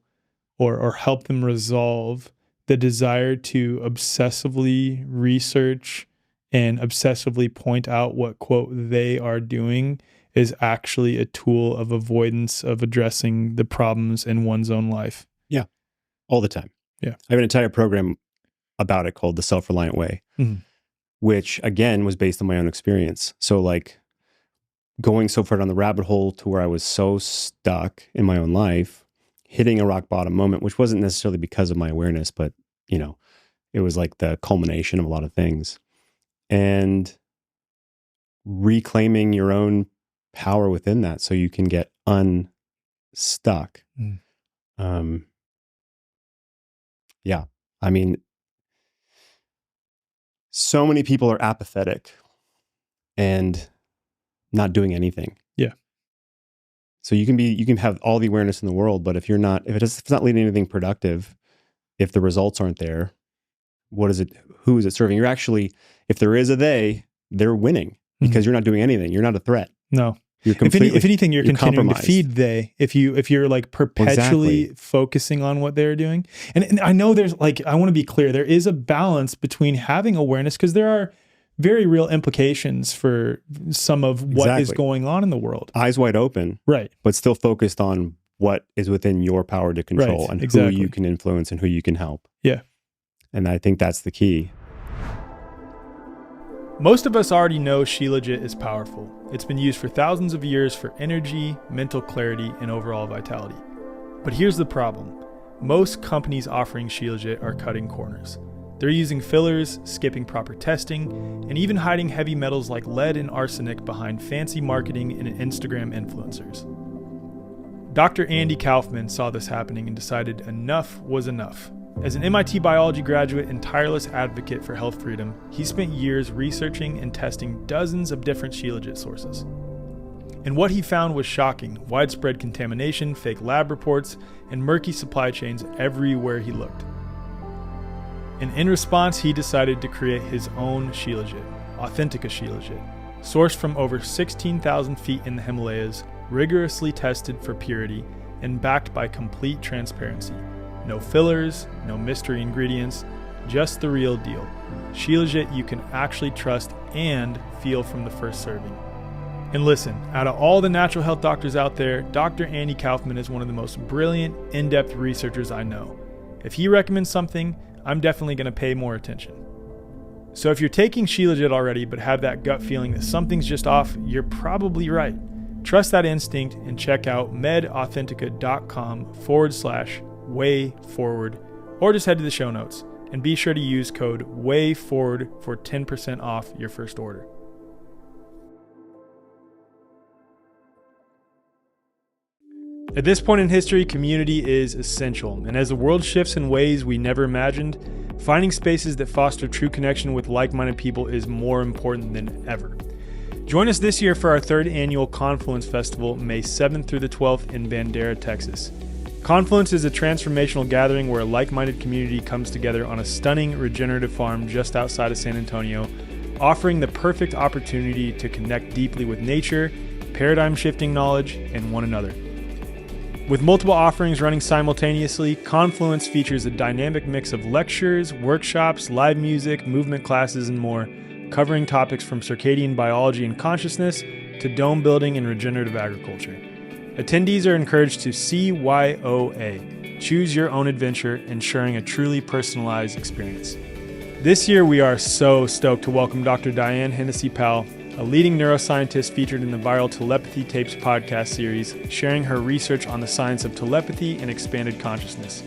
or help them resolve the desire to obsessively research and obsessively point out what, quote, they are doing is actually a tool of avoidance of addressing the problems in one's own life? Yeah, all the time. Yeah. I have an entire program about it called The Self-Reliant Way, which again was based on my own experience. So like going so far down the rabbit hole to where I was so stuck in my own life, hitting a rock bottom moment, which wasn't necessarily because of my awareness, but it was like the culmination of a lot of things, and reclaiming your own power within that so you can get unstuck. Yeah. I mean, so many people are apathetic and not doing anything. Yeah. So you can have all the awareness in the world, but if it's not leading to anything productive, if the results aren't there, who is it serving? You're actually, if there is a they're winning because you're not doing anything. You're not a threat. No. You're if anything, you're continuing to feed they. If you're like perpetually focusing on what they're doing. And I know there's like, I want to be clear, there is a balance between having awareness, because there are very real implications for some of what is going on in the world. Eyes wide open, right? But still focused on what is within your power to control, and who you can influence and who you can help. Yeah. And I think that's the key. Most of us already know Shilajit is powerful. It's been used for thousands of years for energy, mental clarity, and overall vitality. But here's the problem. Most companies offering Shilajit are cutting corners. They're using fillers, skipping proper testing, and even hiding heavy metals like lead and arsenic behind fancy marketing and Instagram influencers. Dr. Andy Kaufman saw this happening and decided enough was enough. As an MIT biology graduate and tireless advocate for health freedom, he spent years researching and testing dozens of different Shilajit sources. And what he found was shocking: widespread contamination, fake lab reports, and murky supply chains everywhere he looked. And in response, he decided to create his own Shilajit, Authentica Shilajit, sourced from over 16,000 feet in the Himalayas, rigorously tested for purity, and backed by complete transparency. No fillers, no mystery ingredients, just the real deal. Shilajit you can actually trust and feel from the first serving. And listen, out of all the natural health doctors out there, Dr. Andy Kaufman is one of the most brilliant, in-depth researchers I know. If he recommends something, I'm definitely going to pay more attention. So if you're taking Shilajit already but have that gut feeling that something's just off, you're probably right. Trust that instinct and check out medauthentica.com/way-forward, or just head to the show notes and be sure to use code WAYFORWARD for 10% off your first order. At this point in history, community is essential, and as the world shifts in ways we never imagined, finding spaces that foster true connection with like-minded people is more important than ever. Join us this year for our third annual Confluence Festival, May 7th through the 12th in Bandera, Texas. Confluence is a transformational gathering where a like-minded community comes together on a stunning regenerative farm just outside of San Antonio, offering the perfect opportunity to connect deeply with nature, paradigm-shifting knowledge, and one another. With multiple offerings running simultaneously, Confluence features a dynamic mix of lectures, workshops, live music, movement classes, and more, covering topics from circadian biology and consciousness to dome building and regenerative agriculture. Attendees are encouraged to CYOA, choose your own adventure, ensuring a truly personalized experience. This year, we are so stoked to welcome Dr. Diane Hennessy-Powell, a leading neuroscientist featured in the viral Telepathy Tapes podcast series, sharing her research on the science of telepathy and expanded consciousness.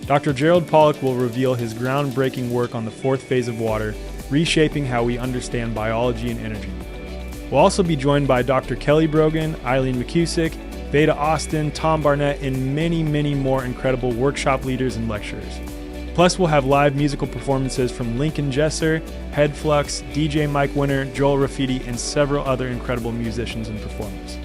Dr. Gerald Pollack will reveal his groundbreaking work on the fourth phase of water, reshaping how we understand biology and energy. We'll also be joined by Dr. Kelly Brogan, Eileen McCusick, Veda Austin, Tom Barnett, and many, many more incredible workshop leaders and lecturers. Plus, we'll have live musical performances from Lincoln Jesser, Headflux, DJ Mike Winter, Joel Raffiti, and several other incredible musicians and performers.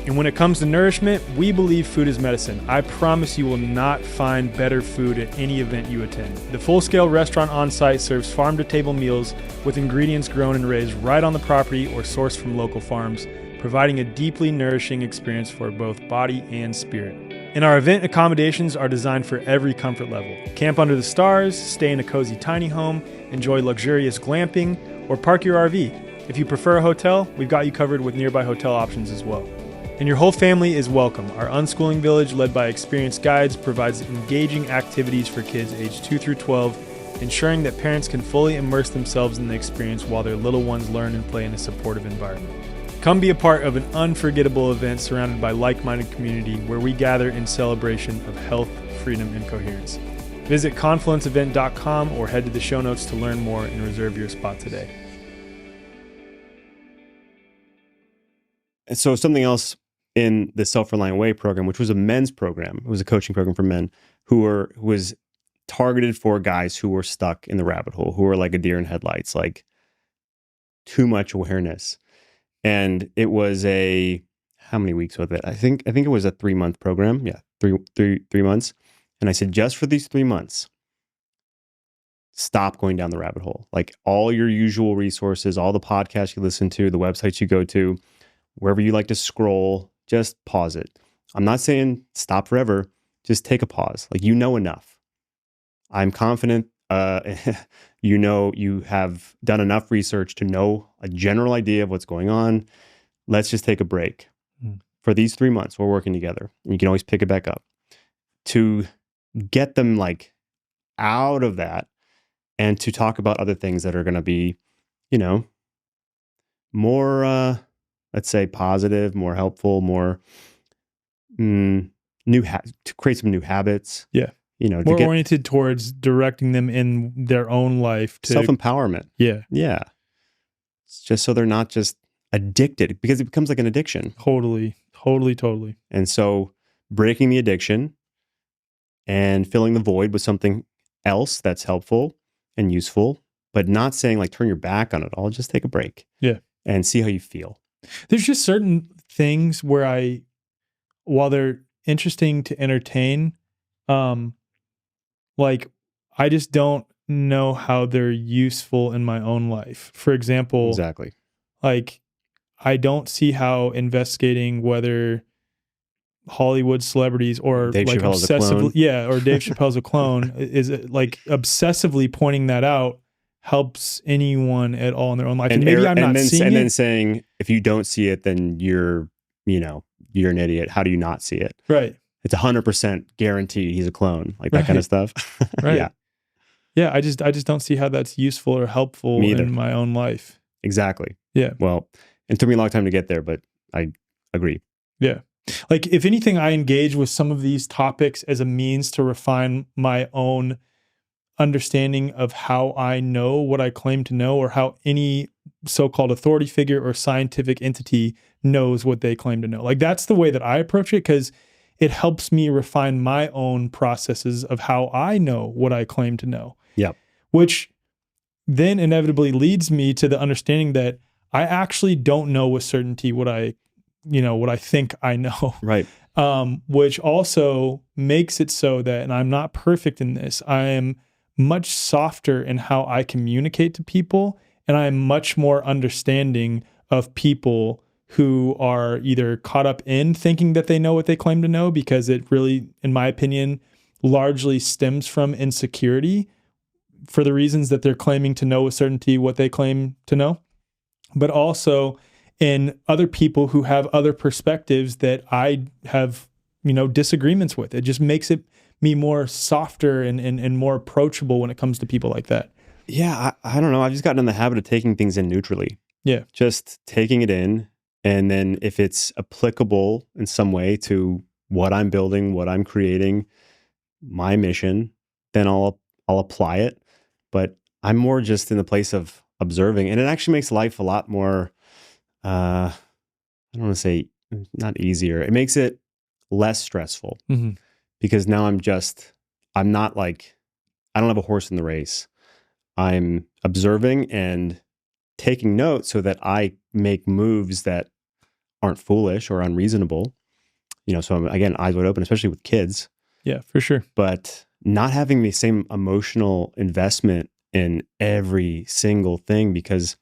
And when it comes to nourishment, we believe food is medicine. I promise you will not find better food at any event you attend. The full-scale restaurant on site serves farm-to-table meals with ingredients grown and raised right on the property or sourced from local farms, providing a deeply nourishing experience for both body and spirit. And our event accommodations are designed for every comfort level. Camp under the stars, stay in a cozy tiny home, enjoy luxurious glamping, or park your RV. If you prefer a hotel, we've got you covered with nearby hotel options as well. And your whole family is welcome. Our unschooling village, led by experienced guides, provides engaging activities for kids aged 2 through 12, ensuring that parents can fully immerse themselves in the experience while their little ones learn and play in a supportive environment. Come be a part of an unforgettable event surrounded by like-minded community where we gather in celebration of health, freedom, and coherence. Visit confluenceevent.com or head to the show notes to learn more and reserve your spot today. And so something else in the Self-Reliant Way program, which was a men's program, it was a coaching program for men who was targeted for guys who were stuck in the rabbit hole, who were like a deer in headlights, like too much awareness. And it was how many weeks was it? I think it was a 3-month program. Yeah, three months. And I said, just for these 3 months, stop going down the rabbit hole. Like all your usual resources, all the podcasts you listen to, the websites you go to, wherever you like to scroll, just pause it. I'm not saying stop forever. Just take a pause. Like, you know enough. I'm confident you have done enough research to know a general idea of what's going on. Let's just take a break. For these 3 months, we're working together. You can always pick it back up to get them like out of that and to talk about other things that are going to be, more, let's say positive, more helpful, more to create some new habits. Yeah. More oriented towards directing them in their own life to self-empowerment. Yeah. Yeah. It's just so they're not just addicted, because it becomes like an addiction. Totally. And so breaking the addiction and filling the void with something else that's helpful and useful, but not saying like turn your back on it all. Just take a break. Yeah. And see how you feel. There's just certain things where while they're interesting to entertain, like I just don't know how they're useful in my own life. For example, exactly. Like I don't see how investigating whether Hollywood celebrities or Dave like Chappelle's obsessively, or Dave Chappelle's a clone is like obsessively pointing that out helps anyone at all in their own life. And maybe I'm not seeing it. And then saying, if you don't see it, then you're an idiot. How do you not see it? Right. It's 100% guaranteed he's a clone, like that kind of stuff. Right. Yeah. Yeah. I just don't see how that's useful or helpful in my own life. Exactly. Yeah. Well, it took me a long time to get there, but I agree. Yeah. Like if anything, I engage with some of these topics as a means to refine my own understanding of how I know what I claim to know, or how any so-called authority figure or scientific entity knows what they claim to know. Like that's the way that I approach it, because it helps me refine my own processes of how I know what I claim to know. Yeah. Which then inevitably leads me to the understanding that I actually don't know with certainty what I think I know. Right. Which also makes it so that, and I'm not perfect in this, I am much softer in how I communicate to people, and I am much more understanding of people who are either caught up in thinking that they know what they claim to know, because it really, in my opinion, largely stems from insecurity for the reasons that they're claiming to know with certainty what they claim to know, but also in other people who have other perspectives that I have, disagreements with. It just makes me more softer and more approachable when it comes to people like that. Yeah, I don't know. I've just gotten in the habit of taking things in neutrally. Yeah. Just taking it in. And then if it's applicable in some way to what I'm building, what I'm creating, my mission, then I'll apply it. But I'm more just in the place of observing. And it actually makes life a lot more, I don't want to say not easier. It makes it less stressful because now I'm not like, I don't have a horse in the race. I'm observing and taking notes so that I make moves that aren't foolish or unreasonable. So I'm, again, eyes wide open, especially with kids. Yeah, for sure. But not having the same emotional investment in every single thing, because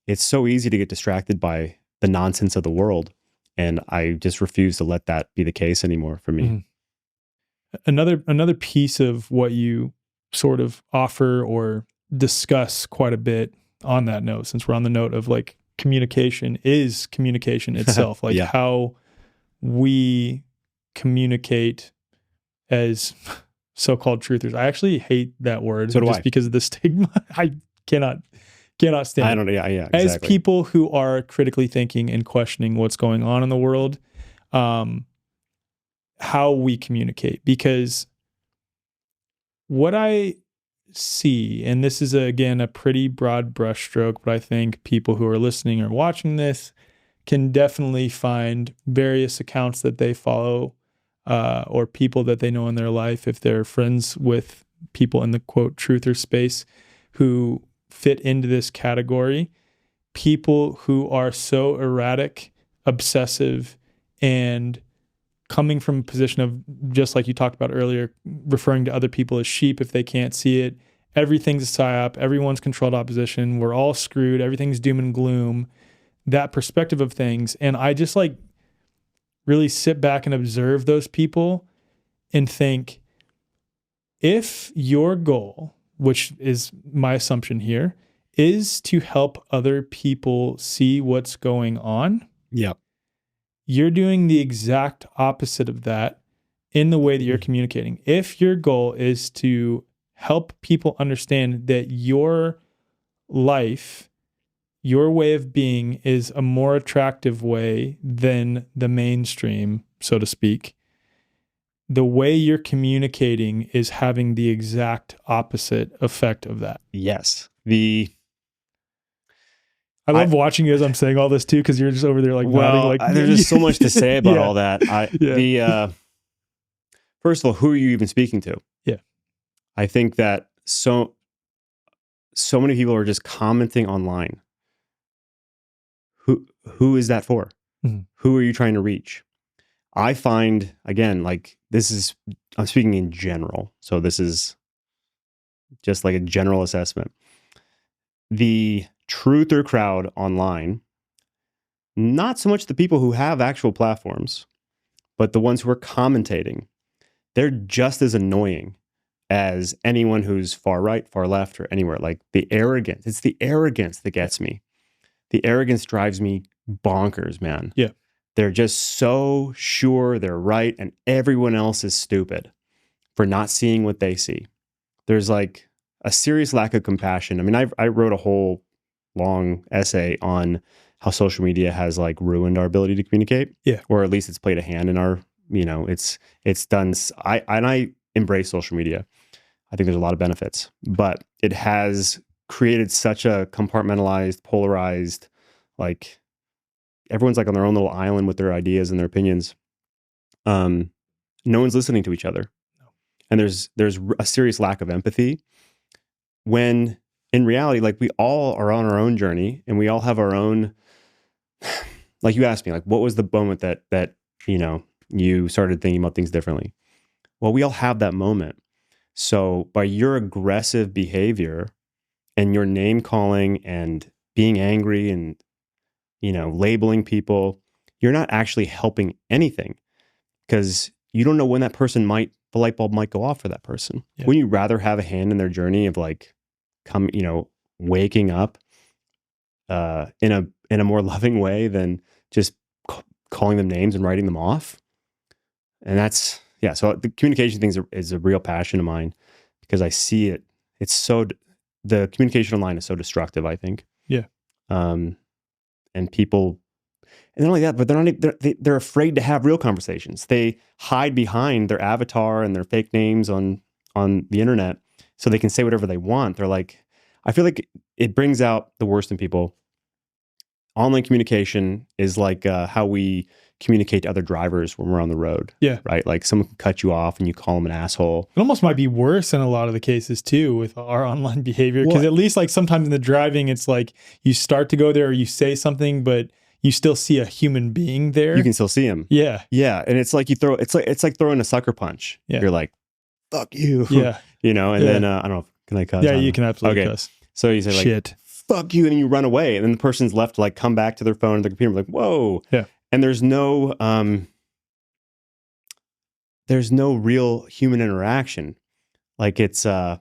it's so easy to get distracted by the nonsense of the world. And I just refuse to let that be the case anymore for me. Another piece of what you sort of offer or discuss quite a bit on that note, since we're on the note of like communication, is communication itself, like how we communicate as so-called truthers. I actually hate that word just because of the stigma. I cannot stand it. I don't know. Yeah, exactly. As people who are critically thinking and questioning what's going on in the world, how we communicate, because what I see, and this is again a pretty broad brushstroke, but I think people who are listening or watching this can definitely find various accounts that they follow or people that they know in their life, if they're friends with people in the quote truther space who fit into this category. People who are so erratic, obsessive, and coming from a position of, just like you talked about earlier, referring to other people as sheep if they can't see it. Everything's a psyop. Everyone's controlled opposition. We're all screwed. Everything's doom and gloom. That perspective of things. And I just like really sit back and observe those people and think, if your goal, which is my assumption here, is to help other people see what's going on. Yep. You're doing the exact opposite of that in the way that you're communicating. If your goal is to help people understand that your life, your way of being is a more attractive way than the mainstream, so to speak, the way you're communicating is having the exact opposite effect of that. Yes. I love watching you as I'm saying all this too, because you're just over there like nodding. Like, there's just so much to say about all that. First of all, who are you even speaking to? Yeah. I think that so many people are just commenting online. Who is that for? Mm-hmm. Who are you trying to reach? I find, again, like I'm speaking in general. So this is just like a general assessment. The truther crowd online, not so much the people who have actual platforms, but the ones who are commentating, they're just as annoying as anyone who's far right, far left, or anywhere. Like the arrogance, it's the arrogance that gets me. The arrogance drives me bonkers, man. Yeah. They're just so sure they're right and everyone else is stupid for not seeing what they see. There's like a serious lack of compassion. I mean, I wrote a whole long essay on how social media has like ruined our ability to communicate. Yeah. Or at least it's played a hand in our, it's done. I embrace social media. I think there's a lot of benefits, but it has created such a compartmentalized, polarized, like everyone's like on their own little island with their ideas and their opinions. No one's listening to each other. No. And there's a serious lack of empathy when in reality, like we all are on our own journey and we all have our own, like you asked me, like, what was the moment that, you started thinking about things differently? Well, we all have that moment. So by your aggressive behavior and your name calling and being angry and, labeling people, you're not actually helping anything because you don't know when that person the light bulb might go off for that person. Yeah. Wouldn't you rather have a hand in their journey of like, waking up in a more loving way than just calling them names and writing them off? And that's, so the communication thing is a real passion of mine because I see it. The communication online is so destructive, I think. Yeah. And people, and not only that, but they're afraid to have real conversations. They hide behind their avatar and their fake names on the internet so they can say whatever they want. They're like, I feel like it brings out the worst in people. Online communication is like how we communicate to other drivers when we're on the road. Yeah. Right? Like someone can cut you off and you call them an asshole. It almost might be worse in a lot of the cases too with our online behavior. Because at least like sometimes in the driving, it's like you start to go there or you say something, but you still see a human being there. You can still see him. Yeah. Yeah. And it's like it's like throwing a sucker punch. Yeah. You're like, fuck you. Yeah. You know, and then I don't know, can I cuss? Yeah, you can absolutely cuss. So you say like, shit, fuck you, and then you run away, and then the person's left to like come back to their phone or their computer, like, whoa. Yeah. And there's no real human interaction. Like it's like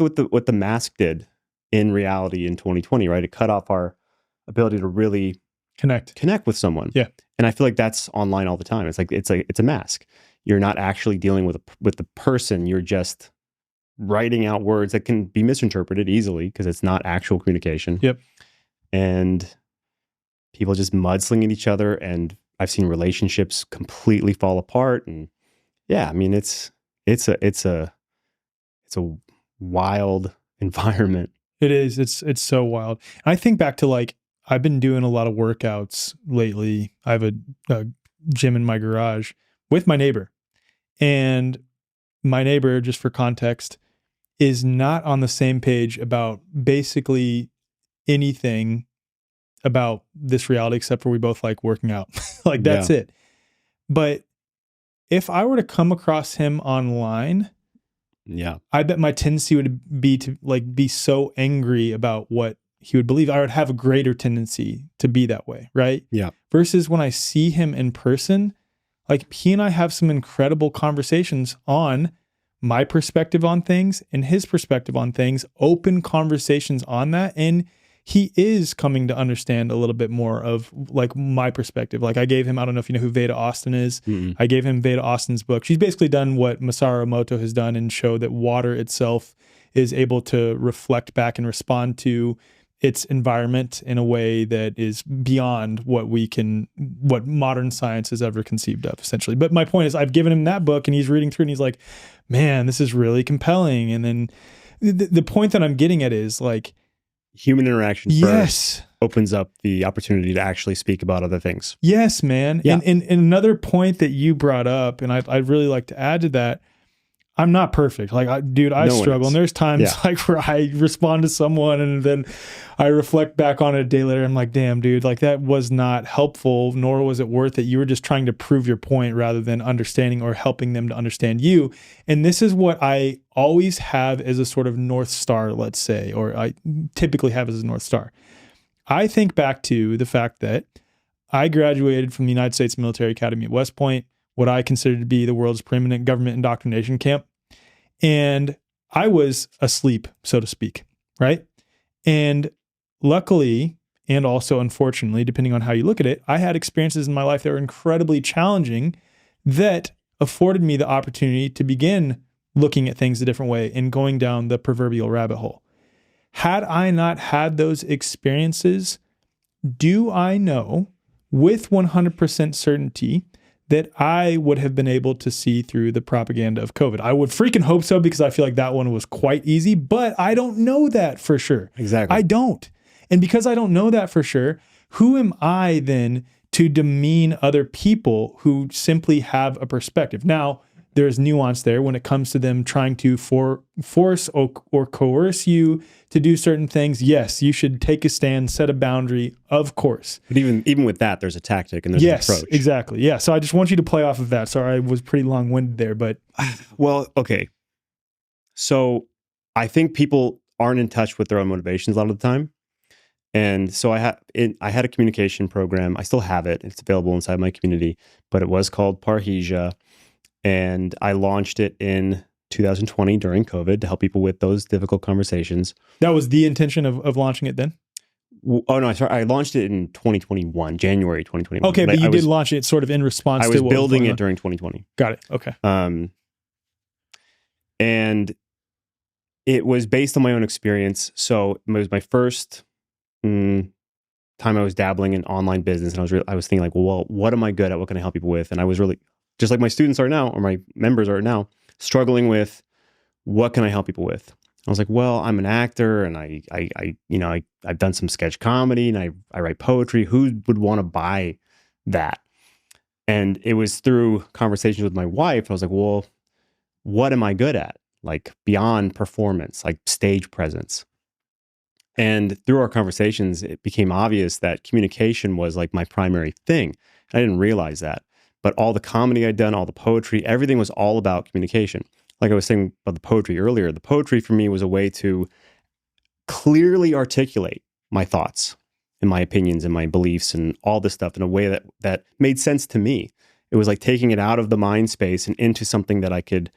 what the mask did in reality in 2020, right? It cut off our ability to really connect with someone. Yeah. And I feel like that's online all the time. It's a mask. You're not actually dealing with the person. You're just writing out words that can be misinterpreted easily because it's not actual communication. Yep. And people just mudslinging each other, and I've seen relationships completely fall apart. And yeah, I mean, it's a wild environment. It is. It's so wild. I think back to like, I've been doing a lot of workouts lately. I have a gym in my garage with my neighbor, and my neighbor, just for context, is not on the same page about basically anything about this reality, except for we both like working out. Like that's it. But if I were to come across him online, I bet my tendency would be to like be so angry about what he would believe. I would have a greater tendency to be that way, right? Yeah. Versus when I see him in person, like he and I have some incredible conversations on my perspective on things and his perspective on things, open conversations on that. And he is coming to understand a little bit more of like my perspective. Like I gave him, I don't know if you know who Veda Austin is. Mm-mm. I gave him Veda Austin's book. She's basically done what Masaru Emoto has done and show that water itself is able to reflect back and respond to its environment in a way that is beyond what modern science has ever conceived of, essentially. But my point is, I've given him that book and he's reading through and he's like, man, this is really compelling. And then the point that I'm getting at is like, human interaction yes, first opens up the opportunity to actually speak about other things. Yes, man. Yeah. And another point that you brought up, and I'd really like to add to that, I'm not perfect. Like, I struggle. And there's times like where I respond to someone and then I reflect back on it a day later. I'm like, damn, dude, like that was not helpful, nor was it worth it. You were just trying to prove your point rather than understanding or helping them to understand you. And this is what I always have as a sort of North Star, let's say, or I typically have as a North Star. I think back to the fact that I graduated from the United States Military Academy at West Point, what I consider to be the world's preeminent government indoctrination camp. And I was asleep, so to speak, right? And luckily, and also unfortunately, depending on how you look at it, I had experiences in my life that were incredibly challenging that afforded me the opportunity to begin looking at things a different way and going down the proverbial rabbit hole. Had I not had those experiences, do I know with 100% certainty that I would have been able to see through the propaganda of COVID? I would freaking hope so, because I feel like that one was quite easy, but I don't know that for sure. Exactly. I don't. And because I don't know that for sure, who am I then to demean other people who simply have a perspective? Now, there's nuance there when it comes to them trying to force or coerce you to do certain things. Yes, you should take a stand, set a boundary, of course. But even with that, there's a tactic and there's an approach. Yes, exactly. Yeah. So I just want you to play off of that. Sorry, I was pretty long-winded there, but well, okay. So I think people aren't in touch with their own motivations a lot of the time. And so I had a communication program. I still have it. It's available inside my community, but it was called Parrhesia. And I launched it in 2020 during COVID to help people with those difficult conversations. That was the intention of launching it then? Oh, no, sorry. I launched it in 2021, January 2021. Okay, but you did launch it sort of in response to what I was building it during 2020. Got it. Okay. And it was based on my own experience. So it was my first time I was dabbling in online business, and I was thinking like, well, what am I good at? What can I help people with? And I was really, just like my students are now, or my members are now, struggling with what can I help people with? I was like, well, I'm an actor, and I've done some sketch comedy, and I write poetry. Who would want to buy that? And it was through conversations with my wife. I was like, well, what am I good at? Like beyond performance, like stage presence. And through our conversations, it became obvious that communication was like my primary thing. I didn't realize that. But all the comedy I'd done, all the poetry, everything was all about communication. Like I was saying about the poetry earlier, the poetry for me was a way to clearly articulate my thoughts and my opinions and my beliefs and all this stuff in a way that made sense to me. It was like taking it out of the mind space and into something that I could,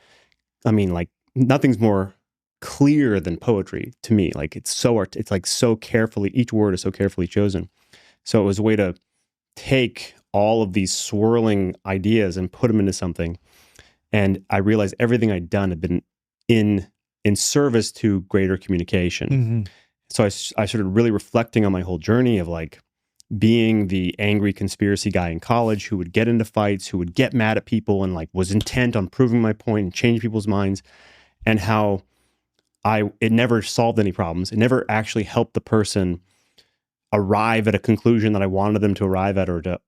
like nothing's more clear than poetry to me. Like it's like so carefully, each word is so carefully chosen. So it was a way to take all of these swirling ideas and put them into something. And I realized everything I'd done had been in service to greater communication. Mm-hmm. So I started really reflecting on my whole journey of like being the angry conspiracy guy in college who would get into fights, who would get mad at people and like was intent on proving my point and change people's minds, and how it never solved any problems. It never actually helped the person arrive at a conclusion that I wanted them to arrive at, or to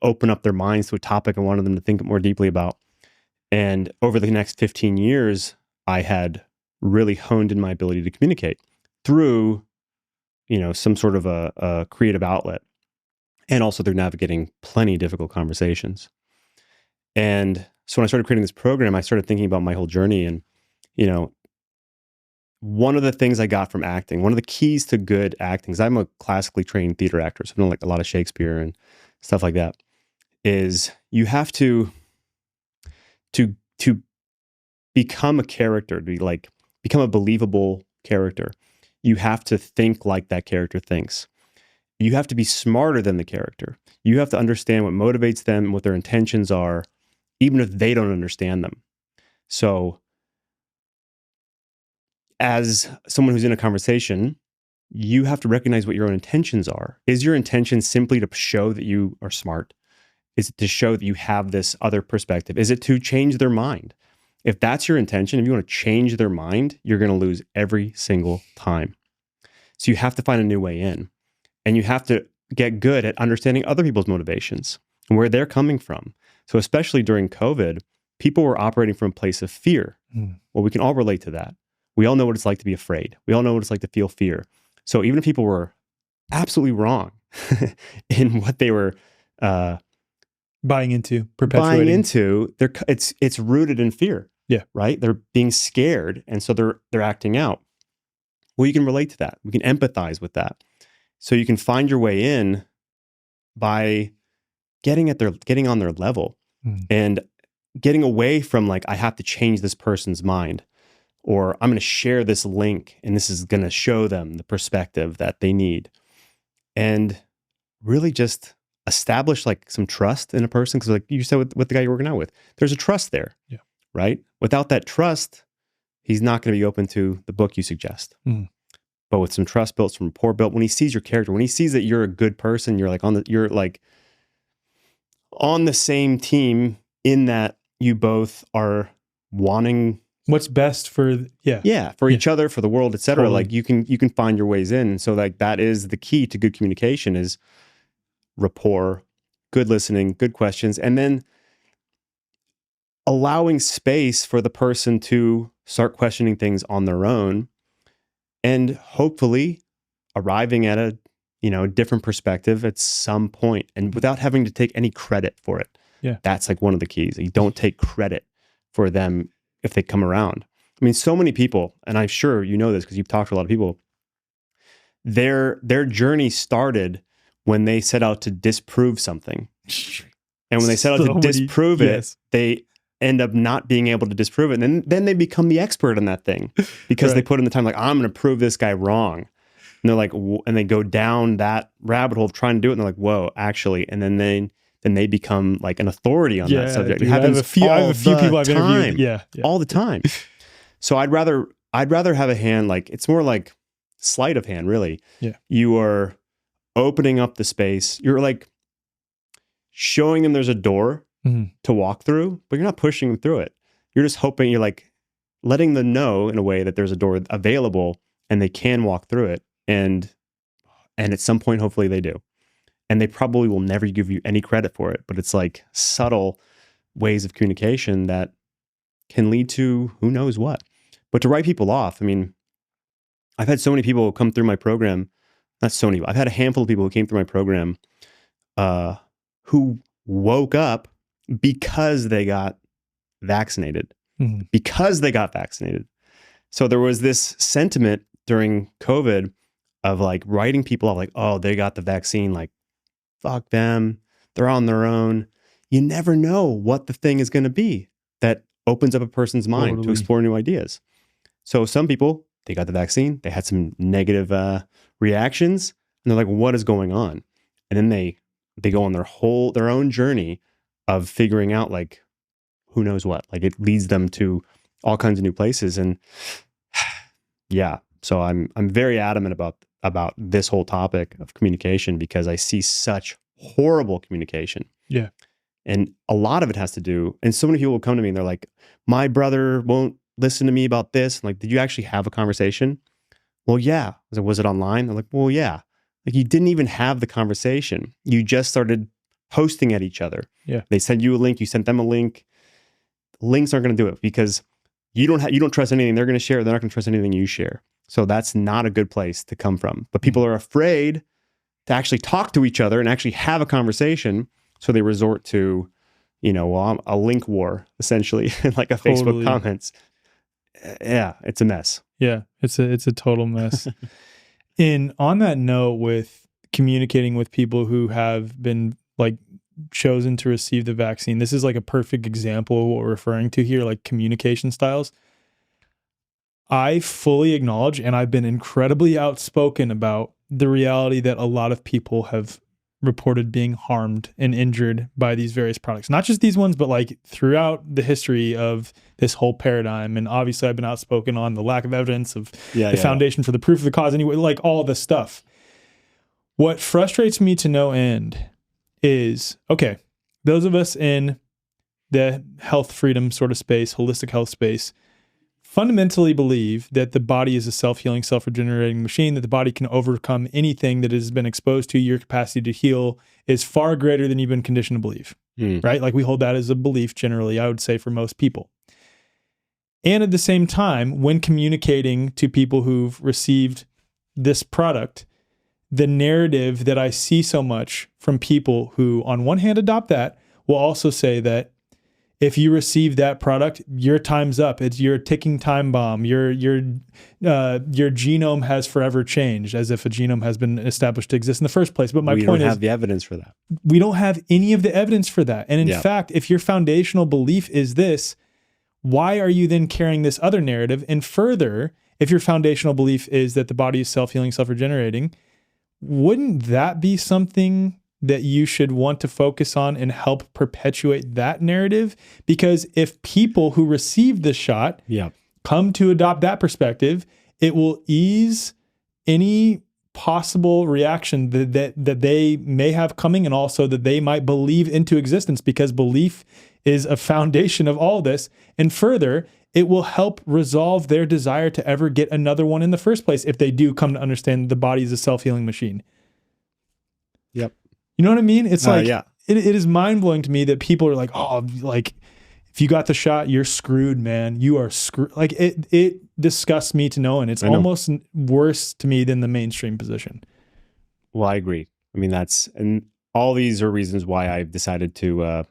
open up their minds to a topic I wanted them to think more deeply about. And over the next 15 years, I had really honed in my ability to communicate through, some sort of a creative outlet, and also through navigating plenty of difficult conversations. And so when I started creating this program, I started thinking about my whole journey. And, one of the things I got from acting, one of the keys to good acting, because I'm a classically trained theater actor, so I've done like a lot of Shakespeare and stuff like that, is you have to become a character, to become a believable character. You have to think like that character thinks. You have to be smarter than the character. You have to understand what motivates them, what their intentions are, even if they don't understand them. So as someone who's in a conversation, you have to recognize what your own intentions are. Is your intention simply to show that you are smart? Is it to show that you have this other perspective? Is it to change their mind? If that's your intention, if you want to change their mind, you're going to lose every single time. So you have to find a new way in. And you have to get good at understanding other people's motivations and where they're coming from. So especially during COVID, people were operating from a place of fear. Well, we can all relate to that. We all know what it's like to be afraid. We all know what it's like to feel fear. So even if people were absolutely wrong in what they were buying into, perpetuating, it's rooted in fear. Yeah. Right? They're being scared, and so they're acting out. Well, you can relate to that. We can empathize with that. So you can find your way in by getting on their level and getting away from like, I have to change this person's mind, or I'm going to share this link and this is going to show them the perspective that they need. And really just establish like some trust in a person. Because like you said with the guy you're working out with, there's a trust there. Yeah. Right? Without that trust, he's not going to be open to the book you suggest. But with some trust built, some rapport built, when he sees your character, when he sees that you're a good person, you're like on the same team, in that you both are wanting what's best for each other, for the world, etc. Totally. Like you can find your ways in. And so like that is the key to good communication, is rapport, good listening, good questions, and then allowing space for the person to start questioning things on their own, and hopefully arriving at a different perspective at some point, and without having to take any credit for it. Yeah. That's like one of the keys. You don't take credit for them if they come around. I mean, so many people, and I'm sure you know this because you've talked to a lot of people, their journey started when they set out to disprove something. And when they set out to disprove it, they end up not being able to disprove it. And then they become the expert in that thing because they put in the time, like, I'm going to prove this guy wrong. And they're like, and they go down that rabbit hole of trying to do it. And they're like, whoa, actually. And then they become like an authority on that subject. Dude, I have a few people I've interviewed. Yeah. All the time. So I'd rather have a hand, like, it's more like sleight of hand, really. Yeah. You are opening up the space. You're like showing them there's a door to walk through, but you're not pushing them through it. You're just hoping, you're like letting them know in a way that there's a door available and they can walk through it. And at some point, hopefully they do. And they probably will never give you any credit for it, but it's like subtle ways of communication that can lead to who knows what. But to write people off, I mean, I've had so many people come through my program, not so many, I've had a handful of people who came through my program who woke up because they got vaccinated. Because they got vaccinated. So there was this sentiment during COVID of like writing people off, like, oh, they got the vaccine, like, fuck them, they're on their own. You never know what the thing is going to be that opens up a person's mind to explore new ideas. So some people, they got the vaccine, they had some negative reactions, and they're like, what is going on? And then they go on their own journey of figuring out, like, who knows what. Like, it leads them to all kinds of new places. And yeah, so I'm very adamant about this whole topic of communication because I see such horrible communication. Yeah. And a lot of it has to do, and so many people will come to me and they're like, my brother won't listen to me about this. I'm like, did you actually have a conversation? Well, yeah. I was like, was it online? They're like, well, yeah. Like, you didn't even have the conversation. You just started posting at each other. Yeah. They send you a link, you sent them a link. Links aren't going to do it because you don't trust anything they're going to share. They're not going to trust anything you share. So that's not a good place to come from. But people are afraid to actually talk to each other and actually have a conversation. So they resort to, a link war, essentially, like a Facebook comments. Yeah, it's a mess. Yeah, it's a total mess. And on that note, with communicating with people who have been like chosen to receive the vaccine, this is like a perfect example of what we're referring to here, like communication styles. I fully acknowledge, and I've been incredibly outspoken about the reality that a lot of people have reported being harmed and injured by these various products. Not just these ones, but like throughout the history of this whole paradigm. And obviously I've been outspoken on the lack of evidence of the foundation for the proof of the cause, anyway, like all this stuff. What frustrates me to no end is, okay, those of us in the health freedom sort of space, holistic health space, fundamentally believe that the body is a self-healing, self-regenerating machine, that the body can overcome anything that has been exposed to. Your capacity to heal is far greater than you've been conditioned to believe, right? Like, we hold that as a belief generally, I would say, for most people. And at the same time, when communicating to people who've received this product, the narrative that I see so much from people who, on one hand, adopt that, will also say that if you receive that product, your time's up. It's your ticking time bomb. Your genome has forever changed, as if a genome has been established to exist in the first place. But my point is, we don't have the evidence for that. We don't have any of the evidence for that. And in fact, if your foundational belief is this, why are you then carrying this other narrative? And further, if your foundational belief is that the body is self-healing, self-regenerating, wouldn't that be something that you should want to focus on and help perpetuate that narrative? Because if people who receive this shot come to adopt that perspective, it will ease any possible reaction that they may have coming, and also that they might believe into existence, because belief is a foundation of all this. And further, it will help resolve their desire to ever get another one in the first place if they do come to understand the body is a self-healing machine. Yep. You know what I mean? It's like, it is mind-blowing to me that people are like, oh, like, if you got the shot, you're screwed, man. You are screwed. Like, it disgusts me to no end. It's almost worse to me than the mainstream position. Well, I agree. I mean, and all these are reasons why I've decided to,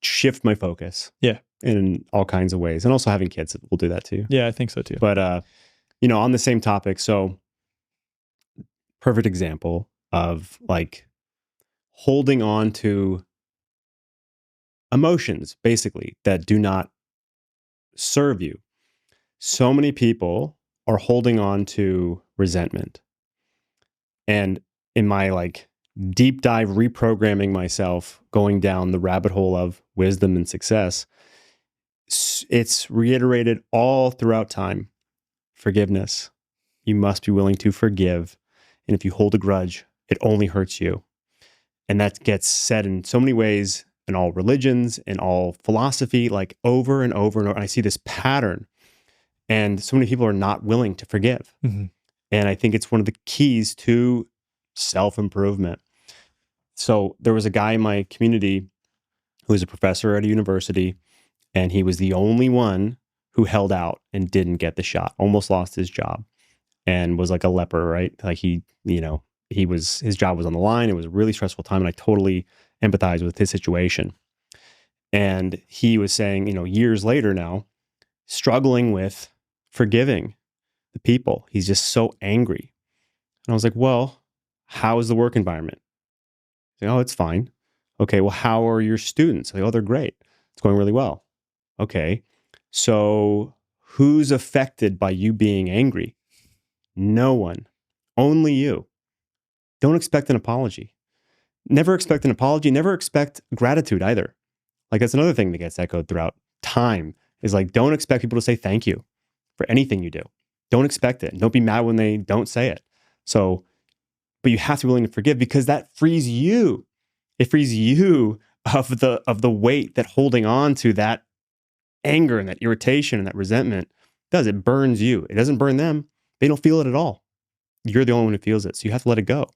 shift my focus. Yeah. In all kinds of ways. And also having kids will do that too. Yeah, I think so too. But, on the same topic, so perfect example of like holding on to emotions, basically, that do not serve you. So many people are holding on to resentment. And in my like deep dive reprogramming myself, going down the rabbit hole of wisdom and success, it's reiterated all throughout time. Forgiveness, you must be willing to forgive. And if you hold a grudge, it only hurts you. And that gets said in so many ways in all religions, in all philosophy, like over and over and over. And I see this pattern. And so many people are not willing to forgive. Mm-hmm. And I think it's one of the keys to self-improvement. So there was a guy in my community who was a professor at a university, and he was the only one who held out and didn't get the shot, almost lost his job, and was like a leper, right? Like his job was on the line. It was a really stressful time, and I totally empathize with his situation. And he was saying, years later now, struggling with forgiving the people. He's just so angry. And I was like, well, how is the work environment? He's like, oh, it's fine. Okay, well, how are your students? Like, oh, they're great. It's going really well. Okay, so who's affected by you being angry? No one. Only you. Don't expect an apology. Never expect an apology. Never expect gratitude either. Like, that's another thing that gets echoed throughout time is like, don't expect people to say thank you for anything you do. Don't expect it. Don't be mad when they don't say it. So, but you have to be willing to forgive because that frees you. It frees you of the weight that holding on to that anger and that irritation and that resentment does. It burns you. It doesn't burn them. They don't feel it at all. You're the only one who feels it. So you have to let it go.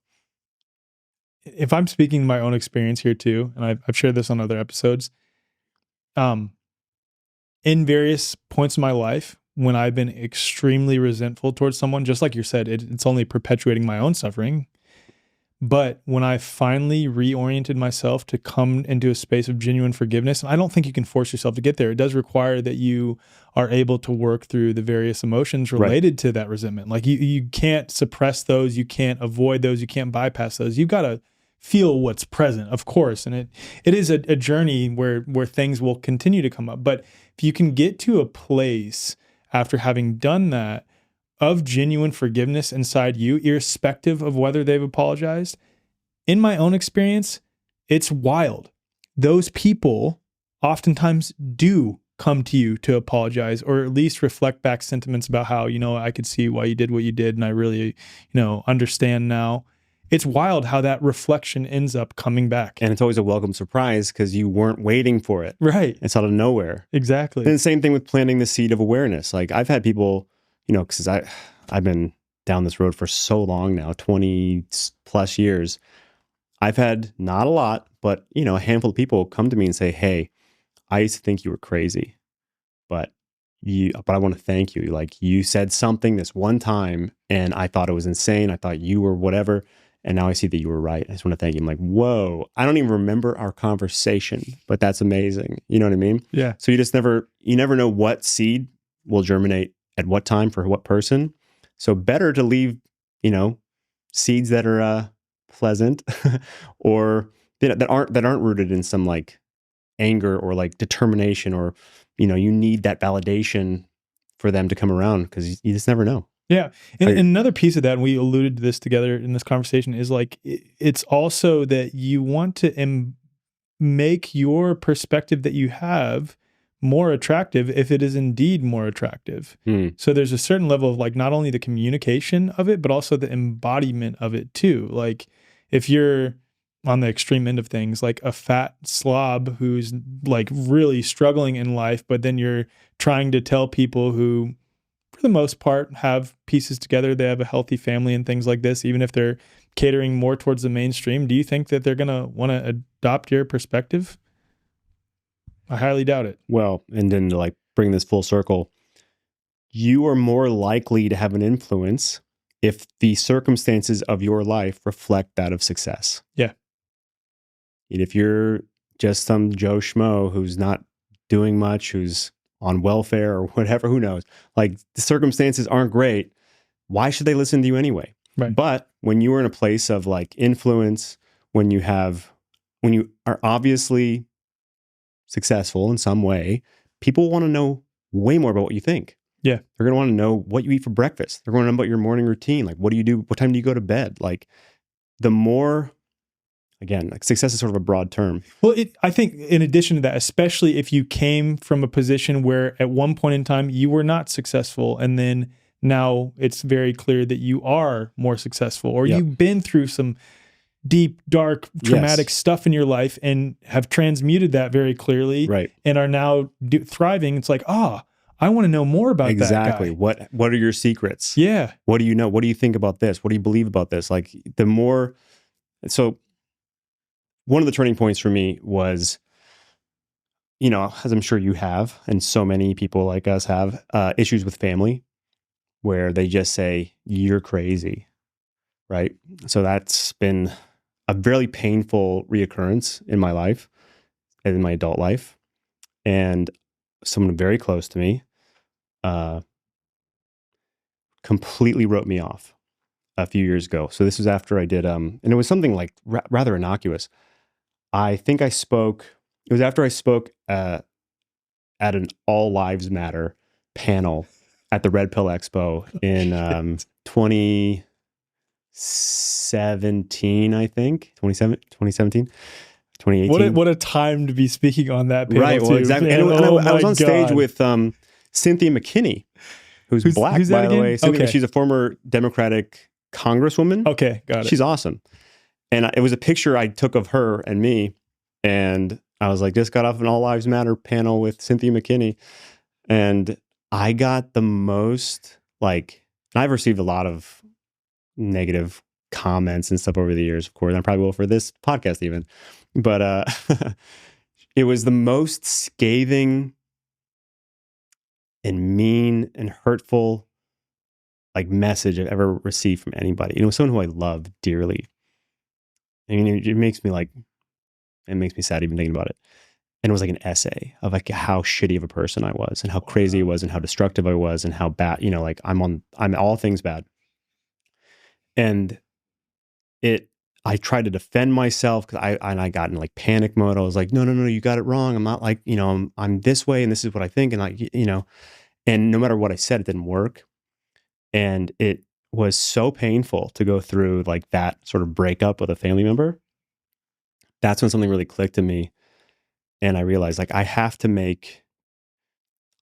If I'm speaking my own experience here too, and I've shared this on other episodes, in various points of my life, when I've been extremely resentful towards someone, just like you said, it's only perpetuating my own suffering. But when I finally reoriented myself to come into a space of genuine forgiveness, and I don't think you can force yourself to get there. It does require that you are able to work through the various emotions related to that resentment. Like you can't suppress those, you can't avoid those, you can't bypass those. You've got to feel what's present, of course. And it is a journey where things will continue to come up. But if you can get to a place after having done that of genuine forgiveness inside you, irrespective of whether they've apologized, in my own experience, it's wild. Those people oftentimes do come to you to apologize, or at least reflect back sentiments about how, I could see why you did what you did, and I really, understand now. It's wild how that reflection ends up coming back. And it's always a welcome surprise because you weren't waiting for it. Right. It's out of nowhere. Exactly. And the same thing with planting the seed of awareness. Like I've had people, because I've been down this road for so long now, 20 plus years. I've had not a lot, but a handful of people come to me and say, hey, I used to think you were crazy, but I want to thank you. Like you said something this one time and I thought it was insane. I thought you were whatever. And now I see that you were right. I just want to thank you. I'm like, whoa, I don't even remember our conversation, but that's amazing. You know what I mean? Yeah. So you never know what seed will germinate at what time for what person. So better to leave, seeds that are pleasant or that aren't rooted in some like anger or like determination or, you need that validation for them to come around because you just never know. Yeah. And another piece of that, and we alluded to this together in this conversation, is like, it's also that you want to make your perspective that you have more attractive if it is indeed more attractive. So there's a certain level of like not only the communication of it, but also the embodiment of it too. Like if you're on the extreme end of things, like a fat slob who's like really struggling in life, but then you're trying to tell people who, for the most part, have pieces together, they have a healthy family and things like this, even if they're catering more towards the mainstream, do you think that they're going to want to adopt your perspective? I highly doubt it. Well, and then to like bring this full circle, you are more likely to have an influence if the circumstances of your life reflect that of success. Yeah. And if you're just some Joe Schmo who's not doing much, who's on welfare or whatever, who knows? Like the circumstances aren't great. Why should they listen to you anyway? Right. But when you are in a place of like influence, when you are obviously successful in some way, people want to know way more about what you think. Yeah. They're going to want to know what you eat for breakfast. They're going to know about your morning routine. Like, what do you do? What time do you go to bed? Like the more, again, like success is sort of a broad term. Well, I think in addition to that, especially if you came from a position where at one point in time you were not successful and then now it's very clear that you are more successful, or Yep. you've been through some deep, dark, traumatic Yes. stuff in your life and have transmuted that very clearly, Right. and are now thriving. It's like, I want to know more about Exactly. that guy. What are your secrets? Yeah. What do you know? What do you think about this? What do you believe about this? Like the more, so one of the turning points for me was, as I'm sure you have, and so many people like us have, issues with family where they just say, you're crazy, right? So that's been a very painful reoccurrence in my life, in my adult life. And someone very close to me completely wrote me off a few years ago. So this was after I did, and it was something like rather innocuous. I think I spoke, it was after I spoke at an All Lives Matter panel at the Red Pill Expo in 2017, I think. 2017, 2018. What a time to be speaking on that panel, Right, well, too, exactly. man. And Oh I was my on stage God. with Cynthia McKinney, who's black, who's that by the again? way. Cynthia, Okay. she's a former Democratic congresswoman. Okay, got it. She's awesome. And it was a picture I took of her and me. And I was like, just got off an All Lives Matter panel with Cynthia McKinney. And I got the most, like, and I've received a lot of negative comments and stuff over the years, of course. And I probably will for this podcast even. But it was the most scathing and mean and hurtful like message I've ever received from anybody. It was someone who I love dearly. I mean, it makes me sad even thinking about it. And it was like an essay of like how shitty of a person I was and how crazy I was and how destructive I was and how bad, like I'm all things bad. And I tried to defend myself because I got in like panic mode. I was like, no, you got it wrong. I'm not like, I'm this way and this is what I think. And and no matter what I said, it didn't work. And it was so painful to go through like that sort of breakup with a family member. That's when something really clicked to me. And I realized like I have to make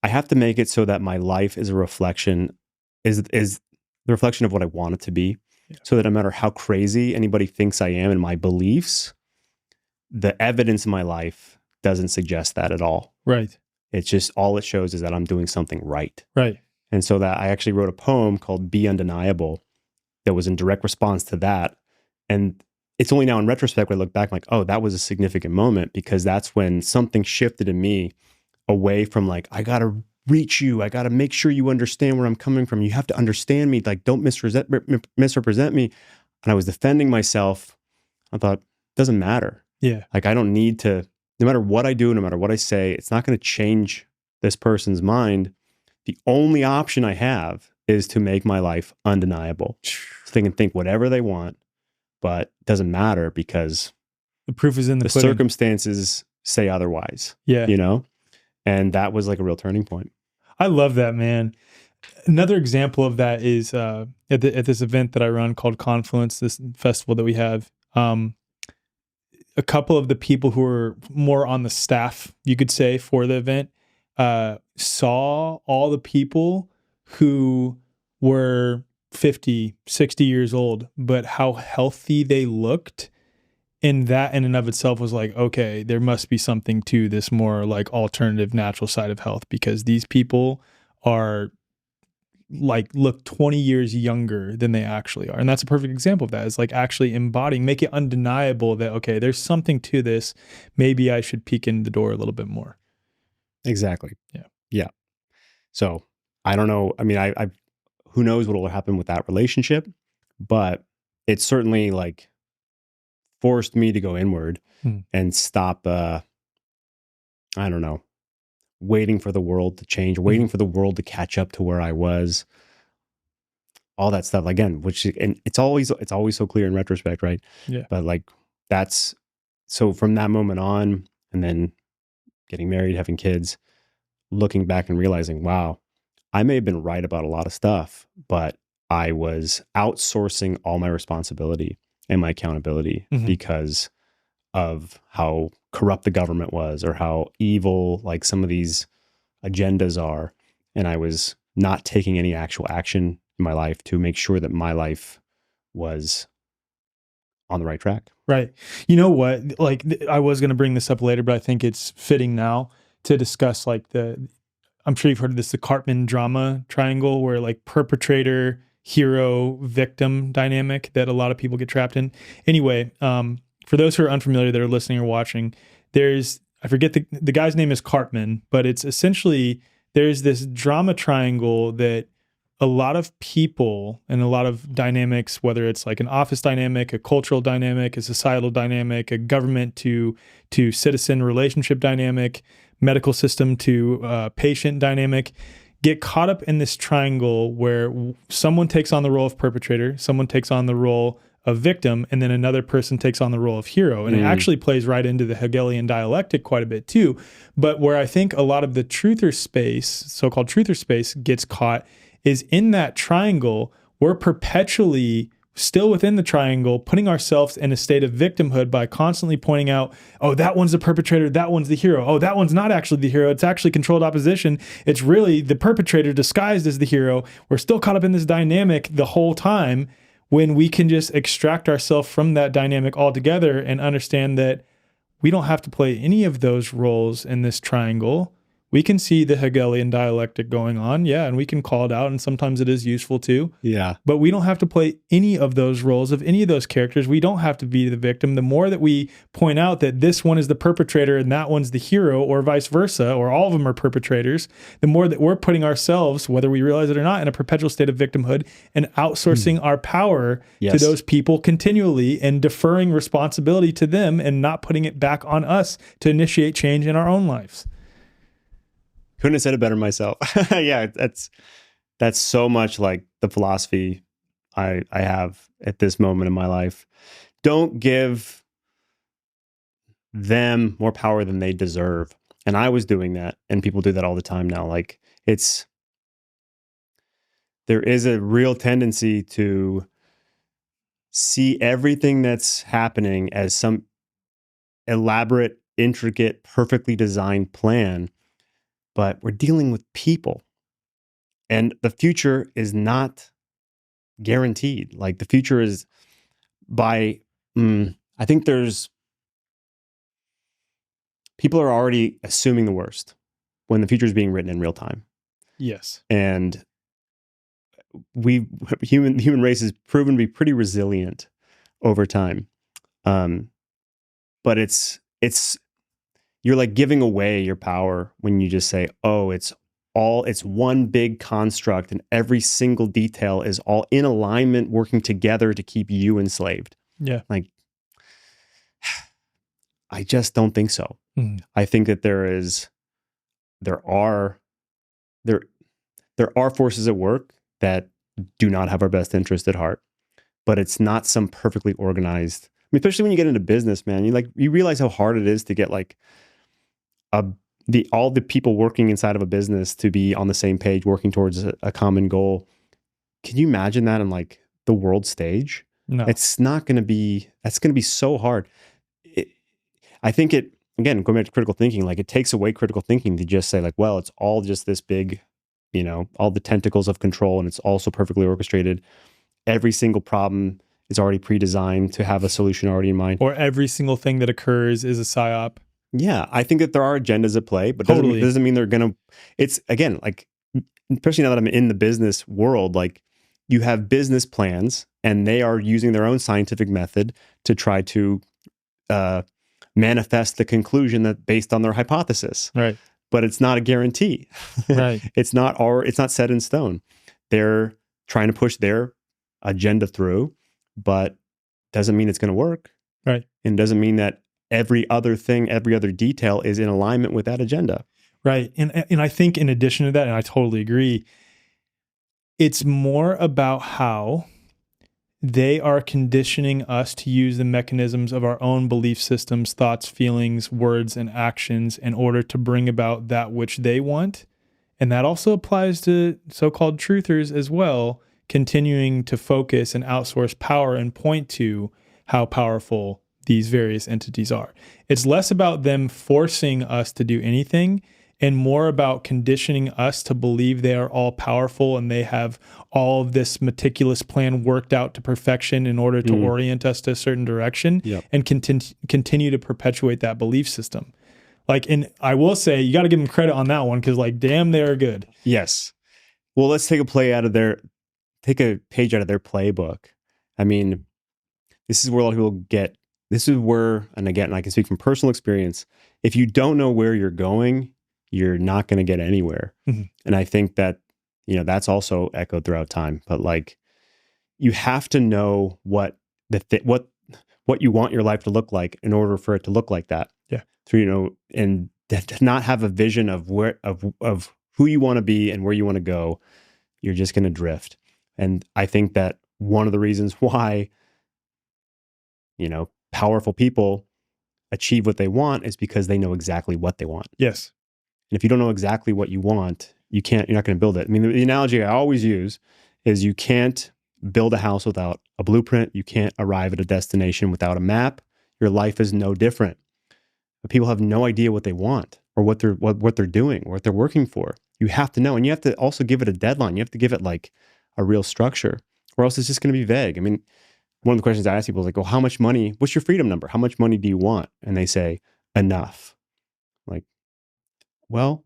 it so that my life is a reflection, is the reflection of what I want it to be. Yeah. So that no matter how crazy anybody thinks I am and my beliefs, the evidence in my life doesn't suggest that at all. Right. It's just all it shows is that I'm doing something right. Right. And so that I actually wrote a poem called Be Undeniable that was in direct response to that. And it's only now in retrospect when I look back, I'm like, oh, that was a significant moment because that's when something shifted in me away from like, I got to reach you. I got to make sure you understand where I'm coming from. You have to understand me. Like, don't misrepresent me. And I was defending myself. I thought, doesn't matter. Yeah. Like, I don't need to, no matter what I do, no matter what I say, it's not going to change this person's mind. The only option I have is to make my life undeniable. So they can think whatever they want, but it doesn't matter because the proof is in the pudding. Circumstances say otherwise. Yeah. And that was like a real turning point. I love that, man. Another example of that is at this event that I run called Confluence, this festival that we have. A couple of the people who are more on the staff, you could say, for the event, saw all the people who were 50, 60 years old, but how healthy they looked. And that in and of itself was like, okay, there must be something to this more like alternative natural side of health, because these people are like, look 20 years younger than they actually are. And that's a perfect example of that. It's like actually embodying, make it undeniable that, okay, there's something to this. Maybe I should peek in the door a little bit more. Exactly. Yeah. So I don't know. I mean, I who knows what will happen with that relationship, but it's certainly like forced me to go inward and stop, I don't know, waiting for the world to change, waiting for the world to catch up to where I was, all that stuff again, and it's always so clear in retrospect, right? Yeah. But like, so from that moment on, and then getting married, having kids, looking back and realizing, wow, I may have been right about a lot of stuff, but I was outsourcing all my responsibility and my accountability because of how corrupt the government was or how evil like some of these agendas are. And I was not taking any actual action in my life to make sure that my life was on the right track. Right. You know what? Like I was going to bring this up later, but I think it's fitting now to discuss like I'm sure you've heard of this, the Cartman drama triangle, where like perpetrator, hero, victim dynamic that a lot of people get trapped in. Anyway, for those who are unfamiliar that are listening or watching, I forget the guy's name is Cartman, but it's essentially, there's this drama triangle that a lot of people and a lot of dynamics, whether it's like an office dynamic, a cultural dynamic, a societal dynamic, a government to citizen relationship dynamic, medical system to patient dynamic, get caught up in this triangle where someone takes on the role of perpetrator, someone takes on the role of victim, and then another person takes on the role of hero. And it actually plays right into the Hegelian dialectic quite a bit too. But where I think a lot of the truther space, so-called truther space, gets caught is in that triangle. We're perpetually still within the triangle, putting ourselves in a state of victimhood by constantly pointing out, oh, that one's the perpetrator, that one's the hero. Oh, that one's not actually the hero. It's actually controlled opposition. It's really the perpetrator disguised as the hero. We're still caught up in this dynamic the whole time, when we can just extract ourselves from that dynamic altogether and understand that we don't have to play any of those roles in this triangle. We can see the Hegelian dialectic going on, yeah, and we can call it out, and sometimes it is useful too. Yeah. But we don't have to play any of those roles of any of those characters. We don't have to be the victim. The more that we point out that this one is the perpetrator and that one's the hero, or vice versa, or all of them are perpetrators, the more that we're putting ourselves, whether we realize it or not, in a perpetual state of victimhood and outsourcing our power to those people continually and deferring responsibility to them and not putting it back on us to initiate change in our own lives. Couldn't have said it better myself. Yeah, that's so much like the philosophy I have at this moment in my life. Don't give them more power than they deserve. And I was doing that, and people do that all the time now. Like there is a real tendency to see everything that's happening as some elaborate, intricate, perfectly designed plan. But we're dealing with people, and the future is not guaranteed. Like the future is I think people are already assuming the worst when the future is being written in real time. Yes. And human race has proven to be pretty resilient over time. But it's you're like giving away your power when you just say, oh, it's one big construct and every single detail is all in alignment, working together to keep you enslaved. Yeah. Like, I just don't think so. I think that there are forces at work that do not have our best interest at heart, but it's not some perfectly organized. I mean, especially when you get into business, man, you realize how hard it is to get like all the people working inside of a business to be on the same page, working towards a common goal. Can you imagine that on like the world stage? No. That's going to be so hard. I think again, going back to critical thinking, like it takes away critical thinking to just say like, well, it's all just this big, all the tentacles of control, and it's also perfectly orchestrated. Every single problem is already pre-designed to have a solution already in mind. Or every single thing that occurs is a psyop. Yeah, I think that there are agendas at play, but doesn't mean they're going to, it's again, like, especially now that I'm in the business world, like you have business plans and they are using their own scientific method to try to manifest the conclusion that based on their hypothesis. Right. But it's not a guarantee. Right. It's not set in stone. They're trying to push their agenda through, but doesn't mean it's going to work. Right. And doesn't mean that every other detail is in alignment with that agenda. Right. And I think in addition to that, and I totally agree, it's more about how they are conditioning us to use the mechanisms of our own belief systems, thoughts, feelings, words, and actions in order to bring about that which they want. And that also applies to so-called truthers as well, continuing to focus and outsource power and point to how powerful these various entities are. It's less about them forcing us to do anything and more about conditioning us to believe they are all powerful and they have all of this meticulous plan worked out to perfection in order to orient us to a certain direction, and continue to perpetuate that belief system. Like, and I will say, you got to give them credit on that one, because like, damn, they are good. Yes. Well, let's take a page out of their playbook. I mean, this is where a lot of people get, and again, I can speak from personal experience. If you don't know where you're going, you're not going to get anywhere. And I think that, that's also echoed throughout time, but like, you have to know what you want your life to look like in order for it to look like that. Yeah. So, and to not have a vision of of who you want to be and where you want to go, you're just going to drift. And I think that one of the reasons why, powerful people achieve what they want is because they know exactly what they want. Yes. And if you don't know exactly what you want, you're not going to build it. I mean, the analogy I always use is you can't build a house without a blueprint. You can't arrive at a destination without a map. Your life is no different. But people have no idea what they want or what they're doing or what they're working for. You have to know, and you have to also give it a deadline. You have to give it like a real structure, or else it's just going to be vague. I mean, one of the questions I ask people is like, well, how much money, what's your freedom number? How much money do you want? And they say, enough. Like, well,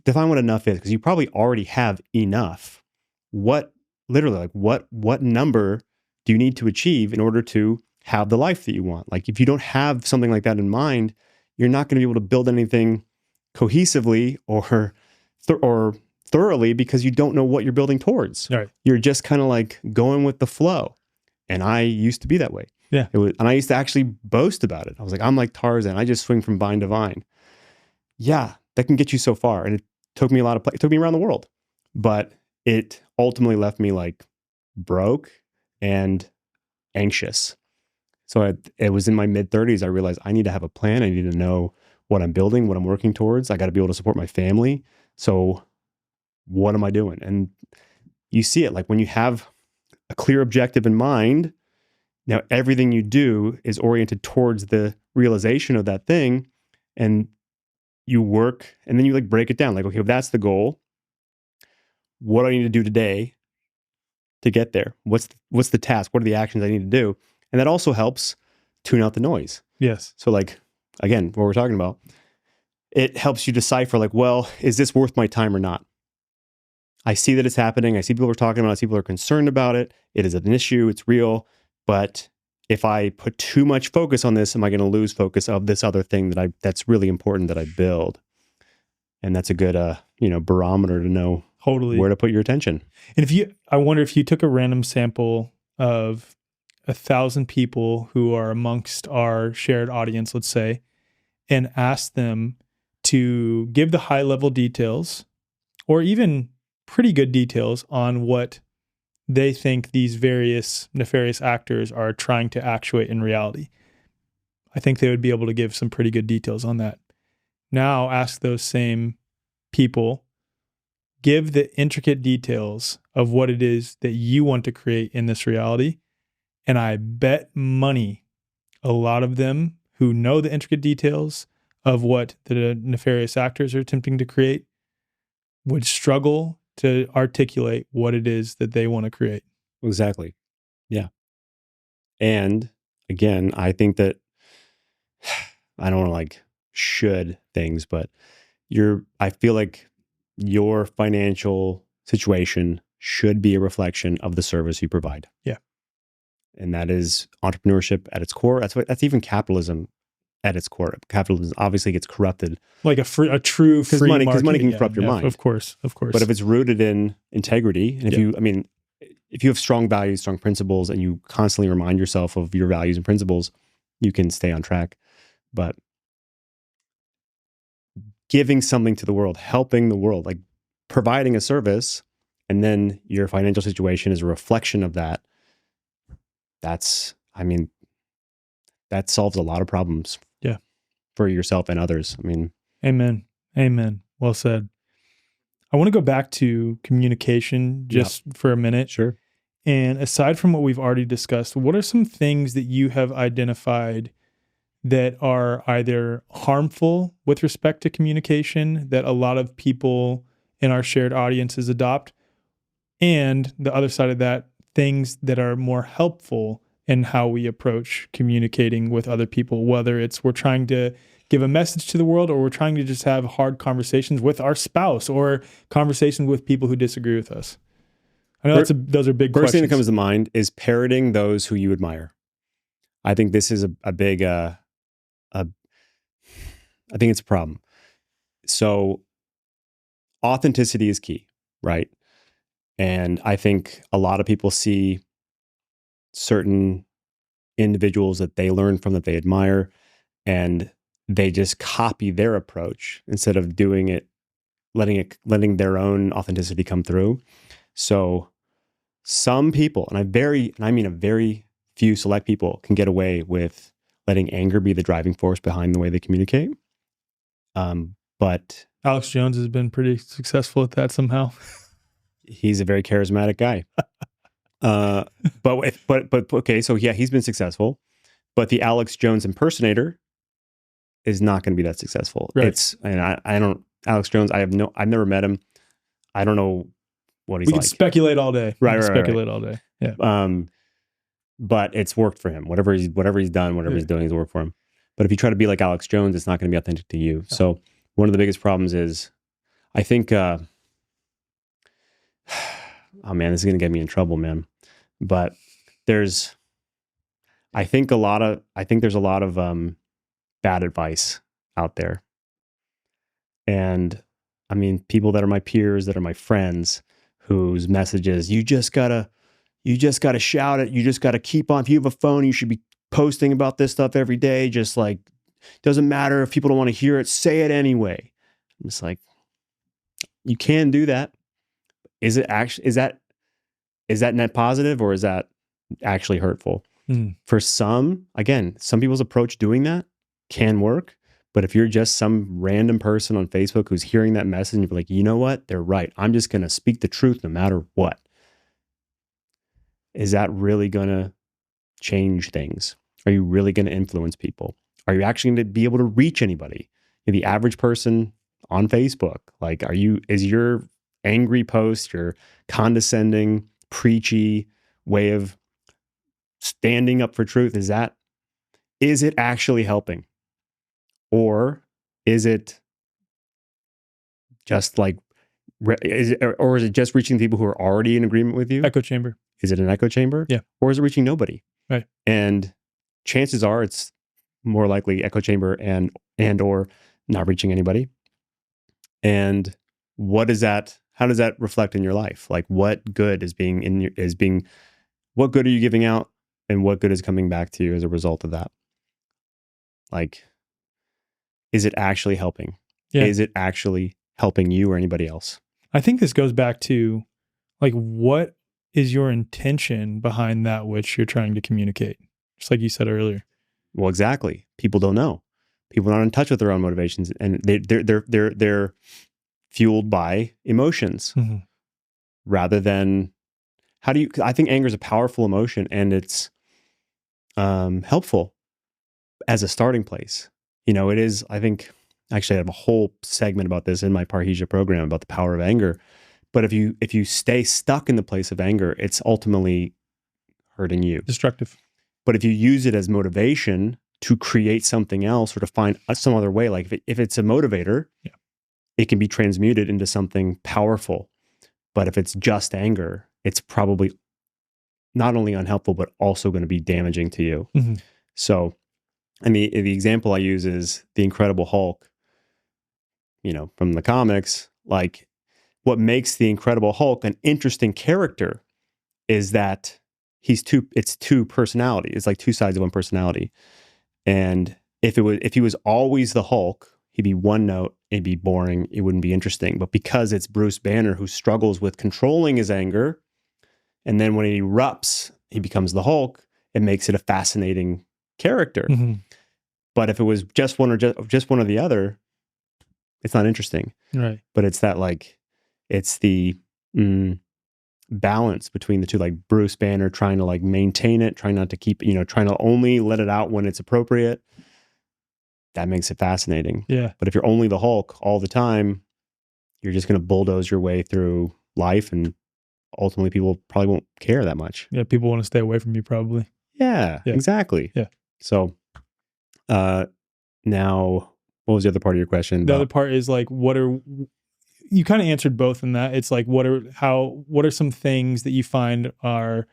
define what enough is, because you probably already have enough. What number do you need to achieve in order to have the life that you want? Like, if you don't have something like that in mind, you're not going to be able to build anything cohesively or thoroughly, because you don't know what you're building towards. Right. You're just kind of like going with the flow. And I used to be that way. Yeah. And I used to actually boast about it. I was like, I'm like Tarzan. I just swing from vine to vine. Yeah, that can get you so far. And it took me it took me around the world, but it ultimately left me like broke and anxious. So it was in my mid-30s. I realized I need to have a plan. I need to know what I'm building, what I'm working towards. I got to be able to support my family. So what am I doing? And you see it like when you have a clear objective in mind, now everything you do is oriented towards the realization of that thing, and you work, and then you like break it down. Like, okay, if that's the goal, what do I need to do today to get there? What's the task? What are the actions I need to do? And that also helps tune out the noise. Yes. So like, again, what we're talking about, it helps you decipher like, well, is this worth my time or not? I see that it's happening. I see people are talking about it. I see people are concerned about it. It is an issue. It's real. But if I put too much focus on this, am I going to lose focus of this other thing that's really important that I build? And that's a good, barometer to know where to put your attention. And I wonder if you took a random sample of 1,000 people who are amongst our shared audience, let's say, and asked them to give the high level details, or even pretty good details on what they think these various nefarious actors are trying to actuate in reality. I think they would be able to give some pretty good details on that. Now ask those same people, give the intricate details of what it is that you want to create in this reality. And I bet money a lot of them who know the intricate details of what the nefarious actors are attempting to create would struggle to articulate what it is that they want to create. Exactly. Yeah. And again, I think that I don't want to like should things, but I feel like your financial situation should be a reflection of the service you provide. Yeah. And that is entrepreneurship at its core. That's even capitalism at its core. Capitalism obviously gets corrupted. Like a true free market. Because money can corrupt your mind. Of course. But if it's rooted in integrity, and if you have strong values, strong principles, and you constantly remind yourself of your values and principles, you can stay on track. But giving something to the world, helping the world, like providing a service, and then your financial situation is a reflection of that, that solves a lot of problems. Yeah. For yourself and others. Amen. Well said. I want to go back to communication just for a minute. Sure. And aside from what we've already discussed, what are some things that you have identified that are either harmful with respect to communication that a lot of people in our shared audiences adopt, and the other side of that, things that are more helpful in how we approach communicating with other people, whether it's we're trying to give a message to the world or we're trying to just have hard conversations with our spouse or conversations with people who disagree with us. I know those are big questions. First thing that comes to mind is parroting those who you admire. I think this is a big, I think it's a problem. So authenticity is key, right? And I think a lot of people see certain individuals that they learn from, that they admire, and they just copy their approach instead of doing it, letting their own authenticity come through. So some people, and I mean a very few select people, can get away with letting anger be the driving force behind the way they communicate. But Alex Jones has been pretty successful at that somehow. He's a very charismatic guy. But okay, so yeah, he's been successful, but the Alex Jones impersonator is not going to be that successful. Right. I don't, Alex Jones, I've never met him. I don't know what he's like. We can speculate all day. Right. Speculate all day. Yeah. But it's worked for him. Whatever he's done, whatever he's doing has worked for him. But if you try to be like Alex Jones, it's not going to be authentic to you. No. So one of the biggest problems is, I think, oh man, this is going to get me in trouble, man. But I think there's a lot of bad advice out there. And I mean, people that are my peers, that are my friends, whose messages, you just gotta shout it. You just gotta keep on. If you have a phone, you should be posting about this stuff every day. Just like, doesn't matter if people don't want to hear it, say it anyway. I'm just like, you can do that. Is that net positive, or is that actually hurtful? For some people's approach doing that can work. But if you're just some random person on Facebook who's hearing that message and you're like, you know what? They're right. I'm just going to speak the truth no matter what. Is that really going to change things? Are you really going to influence people? Are you actually going to be able to reach anybody? The average person on Facebook, like, is your angry post, your condescending, preachy way of standing up for truth, is it actually helping? Or is it just like, is it just reaching people who are already in agreement with you? Echo chamber. Is it an echo chamber? Yeah. Or is it reaching nobody? Right. And chances are it's more likely echo chamber and or not reaching anybody. And how does that reflect in your life? Like, what good what good are you giving out, and what good is coming back to you as a result of that? Like, is it actually helping? Yeah. Is it actually helping you or anybody else? I think this goes back to, like, what is your intention behind that which you're trying to communicate? Just like you said earlier. Well, exactly. People don't know. People are not in touch with their own motivations, and they're fueled by emotions rather than I think anger is a powerful emotion, and it's helpful as a starting place. It is, I think, actually I have a whole segment about this in my Parrhesia program about the power of anger. But if you stay stuck in the place of anger, it's ultimately hurting you. Destructive. But if you use it as motivation to create something else or to find some other way, like if it's a motivator, it can be transmuted into something powerful. But if it's just anger, it's probably not only unhelpful, but also going to be damaging to you. Mm-hmm. So, and the example I use is the Incredible Hulk, from the comics. Like, what makes the Incredible Hulk an interesting character is that it's two personalities. It's like two sides of one personality. And if he was always the Hulk, he'd be one note, it'd be boring, it wouldn't be interesting. But because it's Bruce Banner who struggles with controlling his anger, and then when it erupts, he becomes the Hulk, it makes it a fascinating character. Mm-hmm. But if it was just one or the other, it's not interesting. Right. But it's that, like, it's the balance between the two, like Bruce Banner trying to, like, maintain it, trying not to keep, trying to only let it out when it's appropriate. that makes it fascinating. Yeah. But if you're only the Hulk all the time, you're just going to bulldoze your way through life, and ultimately people probably won't care that much. Yeah. People want to stay away from you probably. Yeah, Yeah. exactly. Yeah. So now, what was the other part of your question The other about? part is like, you kind of answered both in that. It's like, what are some things that you find are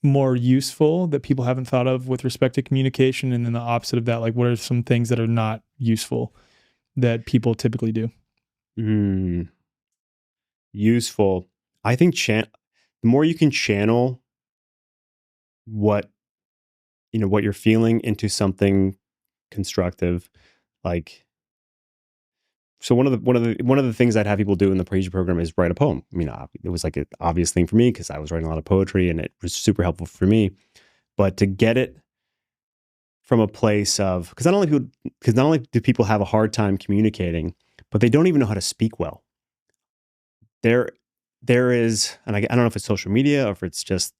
more useful that people haven't thought of with respect to communication? And then the opposite of that, like, what are some things that are not useful that people typically do? Useful. I think the more you can channel what what you're feeling into something constructive, like, so one of the things I'd have people do in the Praise program is write a poem. I mean, it was like an obvious thing for me because I was writing a lot of poetry and it was super helpful for me. But to get it from a place of, because not only do people have a hard time communicating, but they don't even know how to speak well. There is, and I don't know if it's social media or if it's just,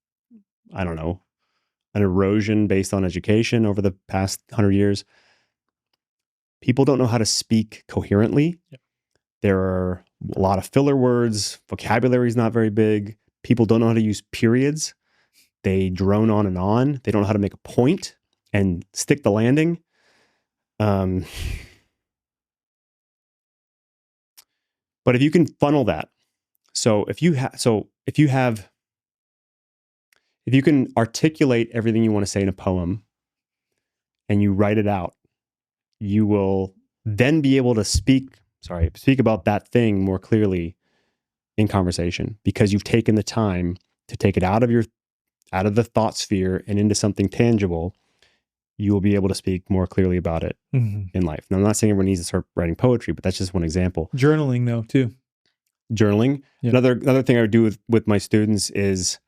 I don't know, an erosion based on education over the past 100 years. People don't know how to speak coherently. Yeah. There are a lot of filler words. Vocabulary is not very big. People don't know how to use periods. They drone on and on. They don't know how to make a point and stick the landing. But if you can funnel that, if you can articulate everything you want to say in a poem and you write it out, you will then be able to speak about that thing more clearly in conversation because you've taken the time to take it out of the thought sphere and into something tangible. You will be able to speak more clearly about it in life. Now, I'm not saying everyone needs to start writing poetry, but that's just one example. Journaling though, too. Journaling. Yeah. Another thing I would do with my students is,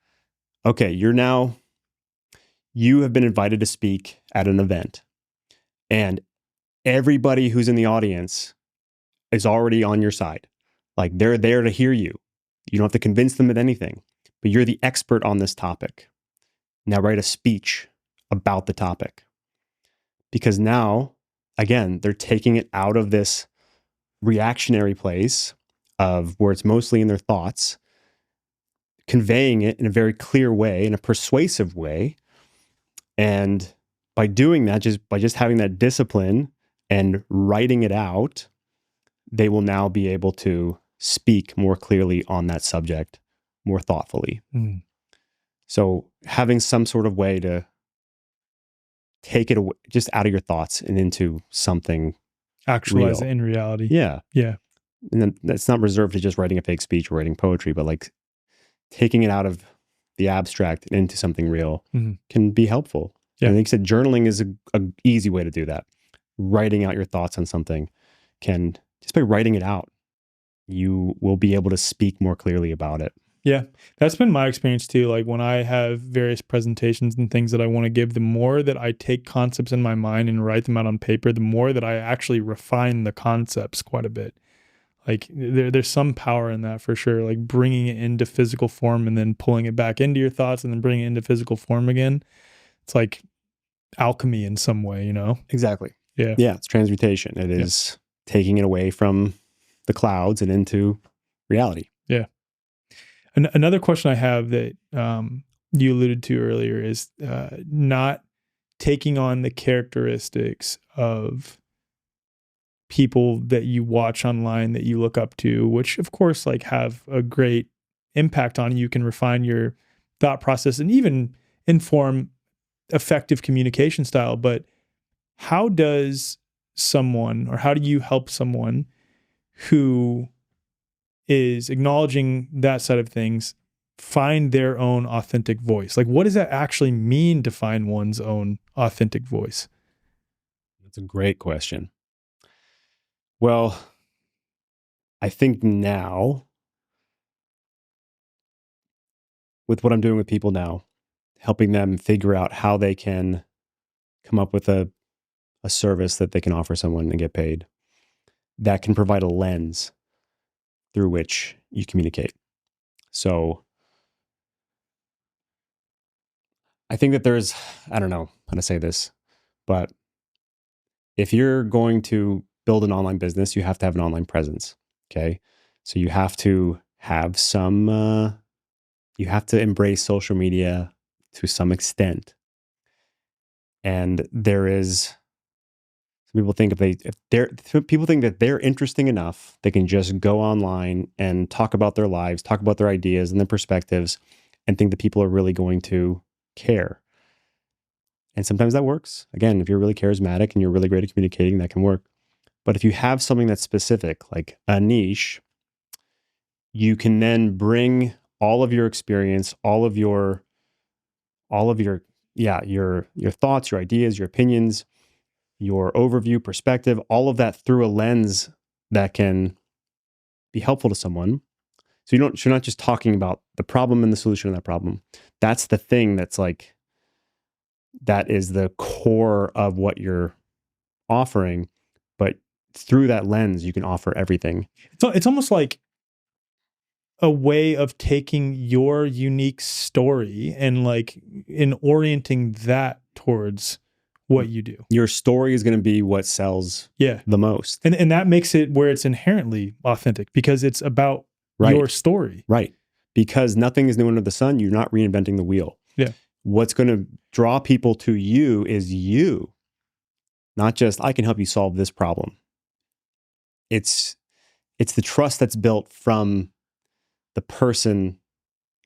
okay, you have been invited to speak at an event, and everybody who's in the audience is already on your side. Like, they're there to hear you. You don't have to convince them of anything, but you're the expert on this topic. Now write a speech about the topic. Because now, again, they're taking it out of this reactionary place of where it's mostly in their thoughts, conveying it in a very clear way, in a persuasive way. And by doing that, by just having that discipline and writing it out, they will now be able to speak more clearly on that subject, more thoughtfully. So having some sort of way to take it away, just out of your thoughts and into something Actualize real. it in reality. Yeah. Yeah. And then that's not reserved to just writing a fake speech or writing poetry, but like taking it out of the abstract and into something real can be helpful. Yeah. And like you said, journaling is a easy way to do that. Writing out your thoughts on something just by writing it out, you will be able to speak more clearly about it. Yeah, that's been my experience too. Like when I have various presentations and things that I want to give, the more that I take concepts in my mind and write them out on paper, the more that I actually refine the concepts quite a bit. Like there's some power in that for sure. Like bringing it into physical form and then pulling it back into your thoughts and then bringing it into physical form again. It's like alchemy in some way, Exactly. Yeah. Yeah, it's transmutation. It is taking it away from the clouds and into reality. Yeah. Another question I have that you alluded to earlier is not taking on the characteristics of people that you watch online that you look up to, which of course like have a great impact on you. You can refine your thought process and even inform effective communication style. But how does someone, or how do you help someone who is acknowledging that side of things find their own authentic voice? Like, what does that actually mean to find one's own authentic voice? That's a great question. Well, I think now, with what I'm doing with people now, helping them figure out how they can come up with a service that they can offer someone and get paid that can provide a lens through which you communicate. So I think that I don't know how to say this, but if you're going to build an online business, you have to have an online presence. Okay. So you have to have you have to embrace social media to some extent. And there is, some people think people think that they're interesting enough, they can just go online and talk about their lives, talk about their ideas and their perspectives, and think that people are really going to care. And sometimes that works. Again, if you're really charismatic and you're really great at communicating, that can work. But if you have something that's specific, like a niche, you can then bring all of your experience, all of your your thoughts, your ideas, your opinions, your overview, perspective, all of that through a lens that can be helpful to someone. So you're not just talking about the problem and the solution of that problem. That's the thing that's like, that is the core of what you're offering. But through that lens, you can offer everything. It's almost like a way of taking your unique story and like in orienting that towards what you do. Your story is going to be what sells the most. And that makes it where it's inherently authentic because it's about your story. Right. Because nothing is new under the sun. You're not reinventing the wheel. Yeah. What's going to draw people to you is you, not just, I can help you solve this problem. It's the trust that's built from the person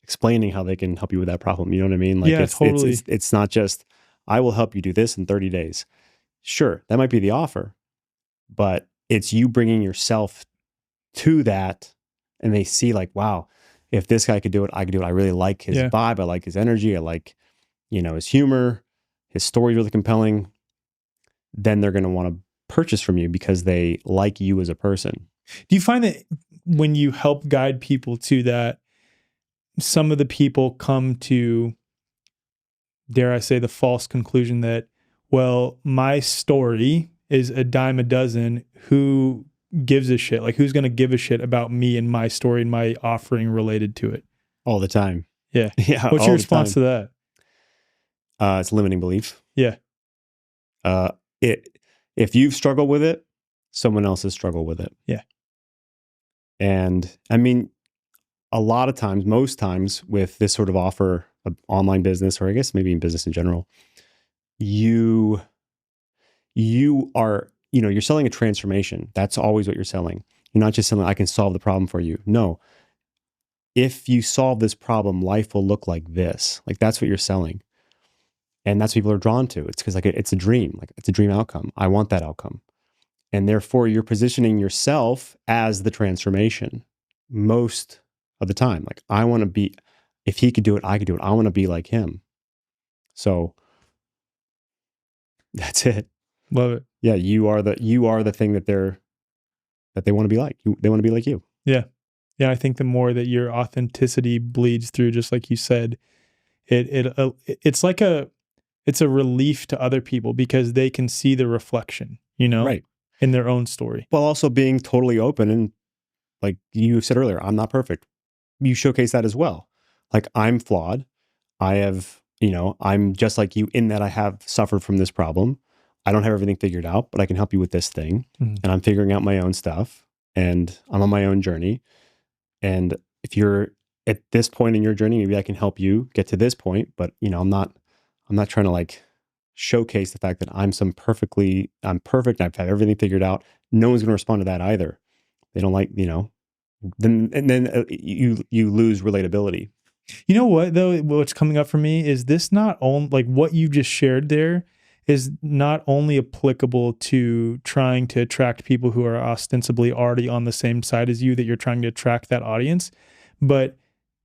explaining how they can help you with that problem. You know what I mean? Like totally. It's not just, I will help you do this in 30 days. Sure, that might be the offer, but it's you bringing yourself to that, and they see like, wow, if this guy could do it, I could do it. I really like his vibe. I like his energy. I like, his humor. His story is really compelling. Then they're going to want to purchase from you because they like you as a person. Do you find that when you help guide people to that, some of the people come to, dare I say, the false conclusion that, well, my story is a dime a dozen. Who gives a shit? Like, who's going to give a shit about me and my story and my offering related to it? All the time. Yeah. Yeah. What's your response to that? It's limiting belief. Yeah. If you've struggled with it, someone else has struggled with it. Yeah. And I mean, a lot of times, most times with this sort of offer of online business, or I guess maybe in business in general, you are, you're selling a transformation. That's always what you're selling. You're not just selling, I can solve the problem for you. No. If you solve this problem, life will look like this. Like, that's what you're selling. And that's what people are drawn to. It's because it's a dream. Like, it's a dream outcome. I want that outcome. And therefore you're positioning yourself as the transformation most of the time. Like, I want to be, if he could do it, I could do it. I want to be like him. So that's it. Love it. Yeah. You are the thing that they want to be like. They want to be like you. Yeah. Yeah. I think the more that your authenticity bleeds through, just like you said, it's like it's a relief to other people because they can see the reflection, right, in their own story. While also being totally open. And like you said earlier, I'm not perfect. You showcase that as well. Like, I'm flawed. I have, I'm just like you in that I have suffered from this problem. I don't have everything figured out, but I can help you with this thing. Mm-hmm. And I'm figuring out my own stuff, and I'm on my own journey. And if you're at this point in your journey, maybe I can help you get to this point, but I'm not trying to like showcase the fact that I'm perfect. I've had everything figured out. No one's going to respond to that either. They don't like, then you lose relatability. You know what though? What's coming up for me is this not only like what you just shared there is not only applicable to trying to attract people who are ostensibly already on the same side as you, that you're trying to attract that audience, but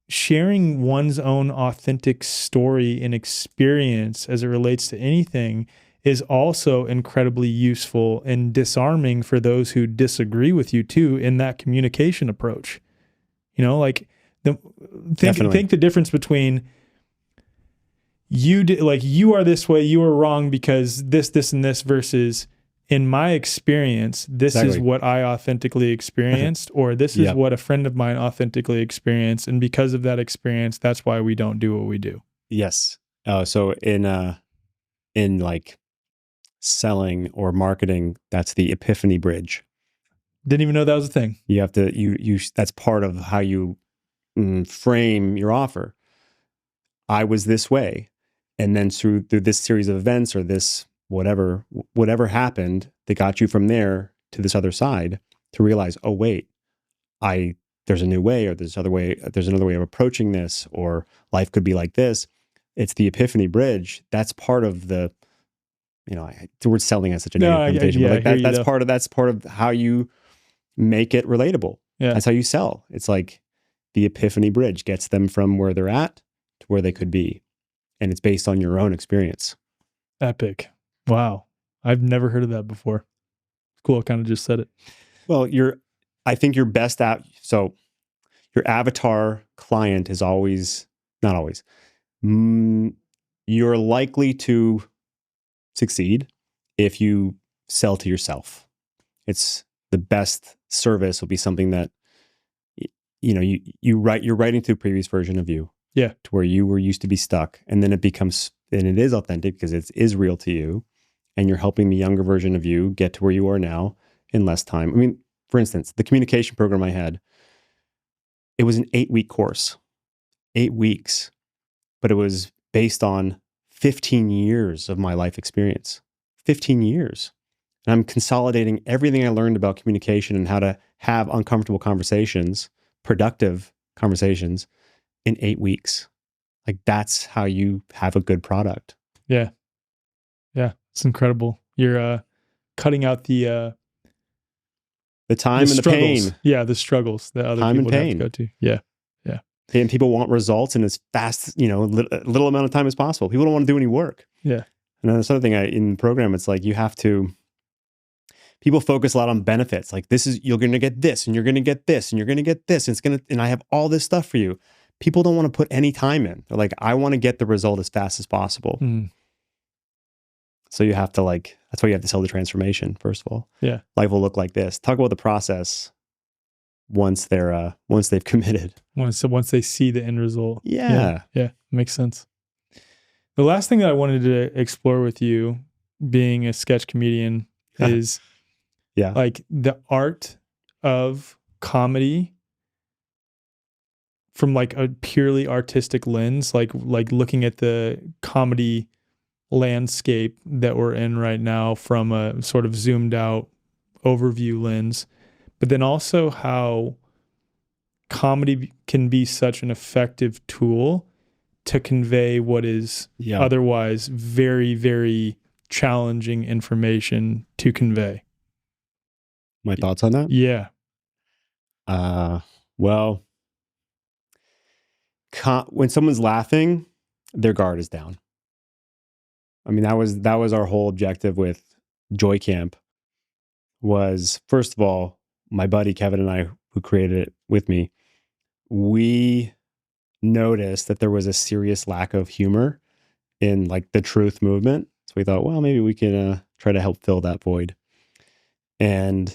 sharing one's own authentic story and experience as it relates to anything is also incredibly useful and disarming for those who disagree with you too in that communication approach. Like think the difference between you are this way, you are wrong because this, and this, versus in my experience, this is what I authentically experienced, or this is what a friend of mine authentically experienced. And because of that experience, that's why we don't do what we do. Yes. So in like selling or marketing, that's the epiphany bridge. Didn't even know that was a thing. You have to, that's part of how you frame your offer. I was this way. And then through this series of events or this whatever happened that got you from there to this other side to realize, oh, wait, there's a new way, or there's another way of approaching this, or life could be like this. It's the epiphany bridge. That's part of the, the word selling has such a negative connotation, but like that's part of how you make it relatable. Yeah. That's how you sell. It's like the epiphany bridge gets them from where they're at to where they could be. And it's based on your own experience. Epic. Wow. I've never heard of that before. Cool. I kind of just said it. Well, I think your best so your avatar client is not always, you're likely to succeed if you sell to yourself. It's the best service will be something that, you're writing to a previous version of you. Yeah. To where you were used to be stuck. And then it is authentic because it is real to you. And you're helping the younger version of you get to where you are now in less time. I mean, for instance, the communication program I had, it was an 8-week course, 8 weeks, but it was based on 15 years of my life experience, 15 years. And I'm consolidating everything I learned about communication and how to have uncomfortable conversations, productive conversations in 8 weeks. Like that's how you have a good product. Yeah. Yeah. It's incredible. You're cutting out the time and struggles. the pain. Yeah, the struggles that other time people and have pain. to go to. Yeah. Yeah. And people want results in as fast, little amount of time as possible. People don't want to do any work. Yeah. And then this other thing in the program, it's like people focus a lot on benefits. Like you're going to get this and you're going to get this and you're going to get this. And I have all this stuff for you. People don't want to put any time in. They're like, I want to get the result as fast as possible. Mm. So you have to that's why you have to sell the transformation, first of all. Yeah. Life will look like this. Talk about the process once they've committed. Once they see the end result. Yeah. Yeah. Makes sense. The last thing that I wanted to explore with you, being a sketch comedian, is like the art of comedy from like a purely artistic lens, like looking at the comedy landscape that we're in right now from a sort of zoomed out overview lens, but then also how comedy can be such an effective tool to convey what is otherwise very, very challenging information to convey. My thoughts on that? Yeah. Well, when someone's laughing, their guard is down. I mean, that was our whole objective with Joy Camp. Was first of all, my buddy Kevin and I, who created it with me, we noticed that there was a serious lack of humor in like the truth movement. So we thought, well, maybe we can try to help fill that void. And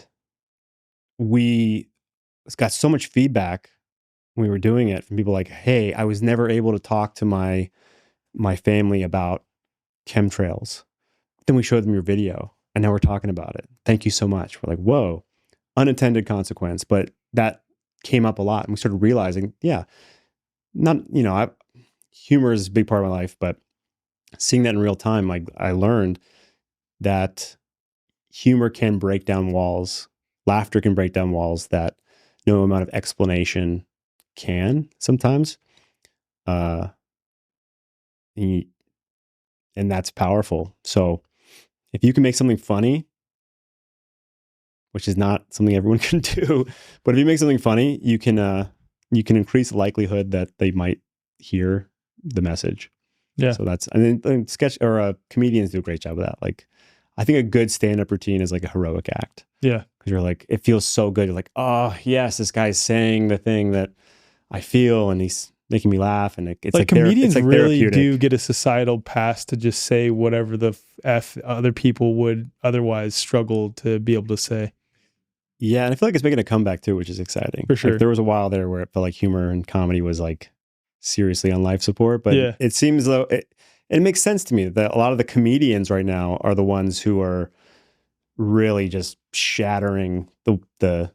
we got so much feedback when we were doing it from people like, hey, I was never able to talk to my family about chemtrails. Then we showed them your video and now we're talking about it. Thank you so much. We're like, whoa, unintended consequence. But that came up a lot. And we started realizing, humor is a big part of my life, but seeing that in real time, I learned that humor can break down walls. Laughter can break down walls that no amount of explanation can sometimes. And that's powerful. So if you can make something funny, which is not something everyone can do, but if you make something funny, you can increase the likelihood that they might hear the message. Yeah. So comedians do a great job of that. Like, I think a good stand-up routine is like a heroic act. Yeah. Because you're like, it feels so good. You're like, oh yes, this guy's saying the thing that I feel, and he's making me laugh. And it's like comedians really therapeutic. do get a societal pass to just say whatever the F other people would otherwise struggle to be able to say. Yeah, and I feel like it's making a comeback too, which is exciting. For sure. Like, there was a while there where it felt like humor and comedy was like seriously on life support, but it seems though it makes sense to me that a lot of the comedians right now are the ones who are really just shattering the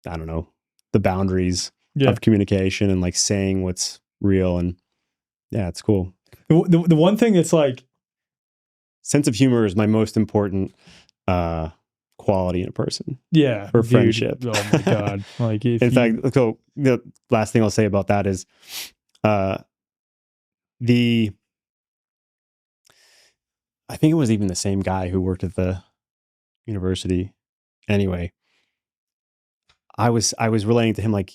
I don't know, the boundaries Yeah. of communication and like saying what's real. And yeah, it's cool. The one thing that's like, Sense of humor is my most important quality in a person. yeah, For dude, friendship. oh my God. Like if In fact, so the last thing I'll say about that is I think it was even the same guy who worked at the university. Anyway, I was relating to him like,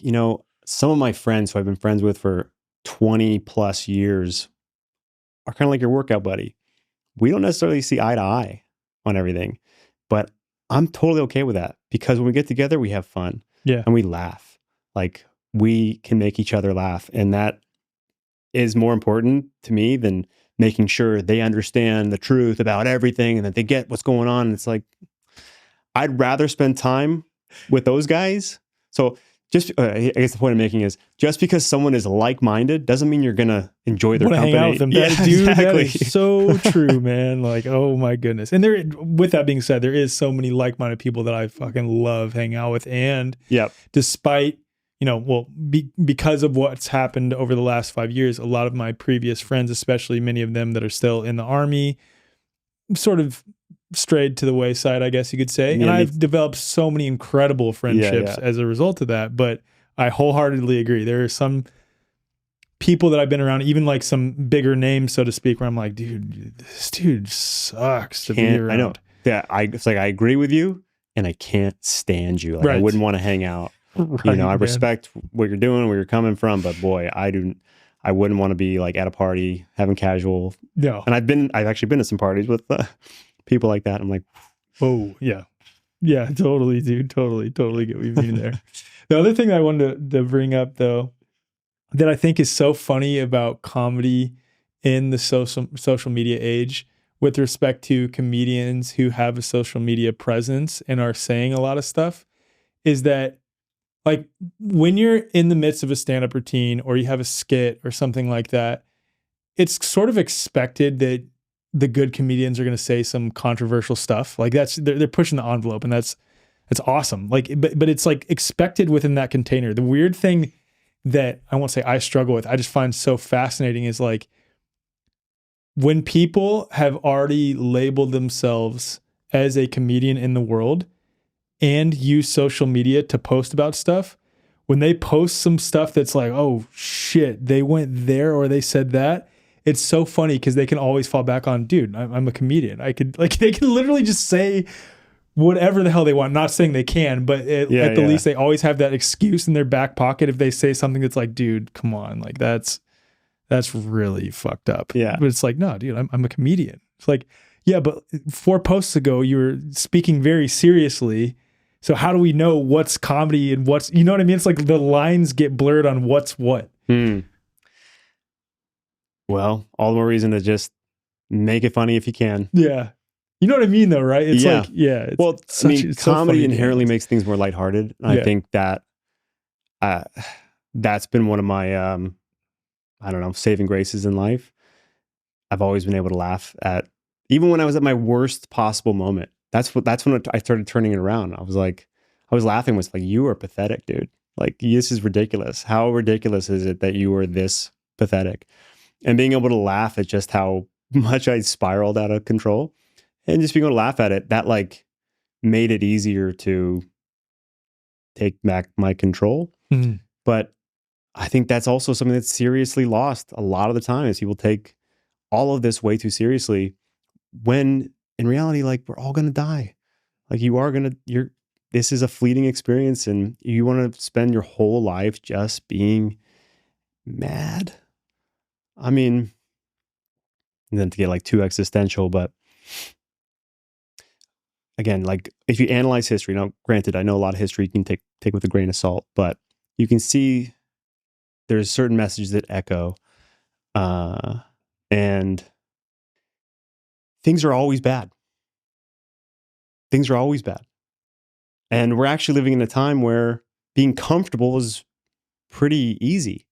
some of my friends who I've been friends with for 20 plus years are kind of like your workout buddy. We don't necessarily see eye to eye on everything, but I'm totally okay with that because when we get together, we have fun and we laugh. Like we can make each other laugh. And that is more important to me than making sure they understand the truth about everything and that they get what's going on. It's like, I'd rather spend time with those guys. So just, I guess the point I'm making is just because someone is like-minded doesn't mean you're going to enjoy their company. Hang out with them. Yeah, Dude, exactly. that is so true, man. Like, oh my goodness. And there, with that being said, there is so many like-minded people that I fucking love hanging out with. And despite, because of what's happened over the last 5 years, a lot of my previous friends, especially many of them that are still in the Army, sort of strayed to the wayside, I guess you could say. And I've developed so many incredible friendships as a result of that. But I wholeheartedly agree. There are some people that I've been around, even like some bigger names, so to speak, where I'm like, dude, this dude sucks to be around. I know. Yeah, it's like I agree with you and I can't stand you. Like I wouldn't want to hang out. Right, I respect what you're doing, where you're coming from, but boy, I wouldn't want to be like at a party having casual. No. And I've actually been to some parties with people like that. I'm like, oh yeah. Yeah, totally, dude. Totally get what you mean there. The other thing I wanted to bring up though, that I think is so funny about comedy in the social media age with respect to comedians who have a social media presence and are saying a lot of stuff is that like when you're in the midst of a stand-up routine or you have a skit or something like that, it's sort of expected that the good comedians are going to say some controversial stuff. Like they're pushing the envelope and that's awesome. Like, but it's like expected within that container. The weird thing that I won't say I struggle with, I just find so fascinating is like when people have already labeled themselves as a comedian in the world and use social media to post about stuff, when they post some stuff that's like, oh shit, they went there or they said that, it's so funny because they can always fall back on, dude, I'm a comedian. I could like, they can literally just say whatever the hell they want. Not saying they can, but at the least they always have that excuse in their back pocket if they say something that's like, dude, come on, like that's really fucked up. Yeah. But it's like, no, dude, I'm a comedian. It's like, yeah, but 4 posts ago you were speaking very seriously. So how do we know what's comedy and what's, you know what I mean? It's like the lines get blurred on what's what. Well, all the more reason to just make it funny if you can. Yeah. You know what I mean though, right? It's like, yeah. It's comedy inherently makes things more lighthearted. I think that that's been one of my, I don't know, saving graces in life. I've always been able to laugh at, even when I was at my worst possible moment. That's when I started turning it around. I was laughing was like, you are pathetic, dude. Like, this is ridiculous. How ridiculous is it that you are this pathetic? And being able to laugh at just how much I spiraled out of control and just being able to laugh at it, that like made it easier to take back my control. Mm-hmm. But I think that's also something that's seriously lost a lot of the time is people take all of this way too seriously when in reality, like we're all going to die. Like this is a fleeting experience and you want to spend your whole life just being mad. I mean, and then to get like too existential, but again, like if you analyze history, now granted, I know a lot of history you can take with a grain of salt, but you can see there's certain messages that echo, and things are always bad. Things are always bad. And we're actually living in a time where being comfortable is pretty easy,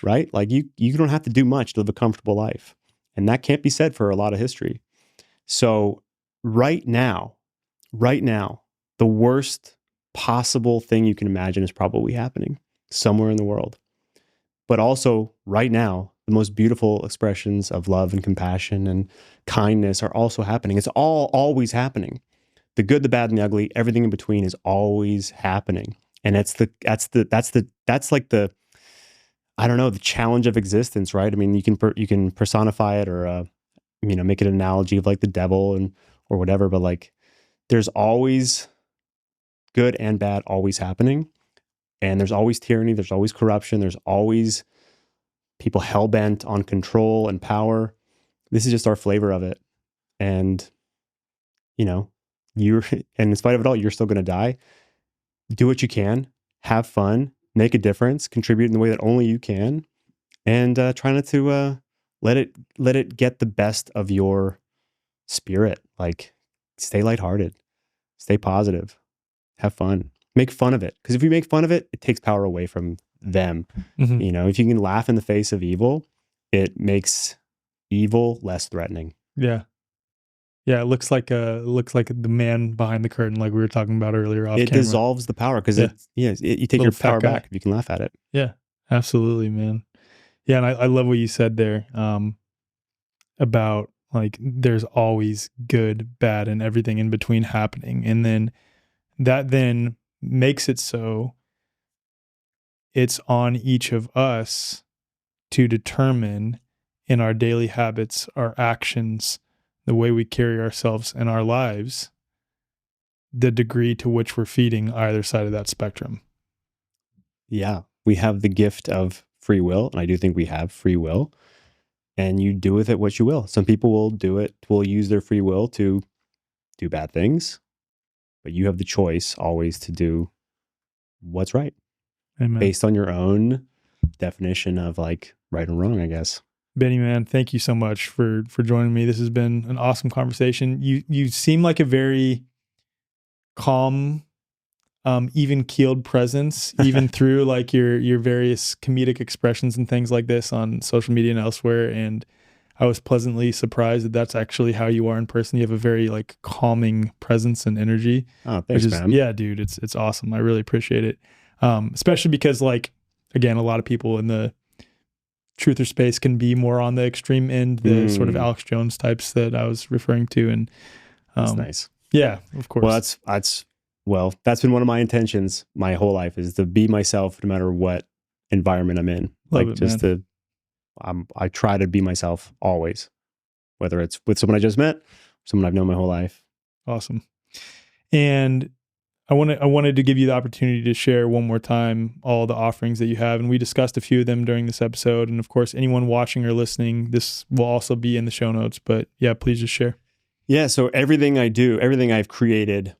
right? Like you don't have to do much to live a comfortable life. And that can't be said for a lot of history. So right now, the worst possible thing you can imagine is probably happening somewhere in the world. But also right now, the most beautiful expressions of love and compassion and kindness are also happening. It's all always happening. The good, the bad, and the ugly, everything in between is always happening. And that's like the, I don't know, the challenge of existence, right? I mean, you can personify it or make it an analogy of like the devil or whatever, but like there's always good and bad always happening. And there's always tyranny, there's always corruption, there's always people hell-bent on control and power. This is just our flavor of it. And, and in spite of it all, you're still going to die. Do what you can, have fun, make a difference, contribute in the way that only you can, and try not to let it get the best of your spirit. Like, stay lighthearted, stay positive, have fun, make fun of it. Because if you make fun of it, it takes power away from them. Mm-hmm. If you can laugh in the face of evil, it makes evil less threatening. Yeah. Yeah, it looks like the man behind the curtain, like we were talking about earlier off It camera. dissolves the power because you take your power back if you can laugh at it. Yeah, absolutely, man. Yeah, and I love what you said there about like there's always good, bad, and everything in between happening, and then that then makes it so it's on each of us to determine in our daily habits, our actions, the way we carry ourselves in our lives, the degree to which we're feeding either side of that spectrum. Yeah, we have the gift of free will, and I do think we have free will, and you do with it what you will. Some people will use their free will to do bad things, but you have the choice always to do what's right. Amen. Based on your own definition of like right and wrong, I guess. Benny, man, thank you so much for joining me. This has been an awesome conversation. You seem like a very calm, even-keeled presence, even through like your various comedic expressions and things like this on social media and elsewhere. And I was pleasantly surprised that that's actually how you are in person. You have a very like calming presence and energy. Oh, thanks, man. Yeah, dude, it's awesome. I really appreciate it. Especially because like, again, a lot of people in the truther space can be more on the extreme end, the sort of Alex Jones types that I was referring to. And that's nice. Yeah, of course. Well, that's been one of my intentions my whole life, is to be myself no matter what environment I'm in. I try to be myself always, whether it's with someone I just met, someone I've known my whole life. Awesome. And I wanted to give you the opportunity to share one more time all the offerings that you have. And we discussed a few of them during this episode. And of course, anyone watching or listening, this will also be in the show notes. But yeah, please just share. Yeah. So everything I do, everything I've created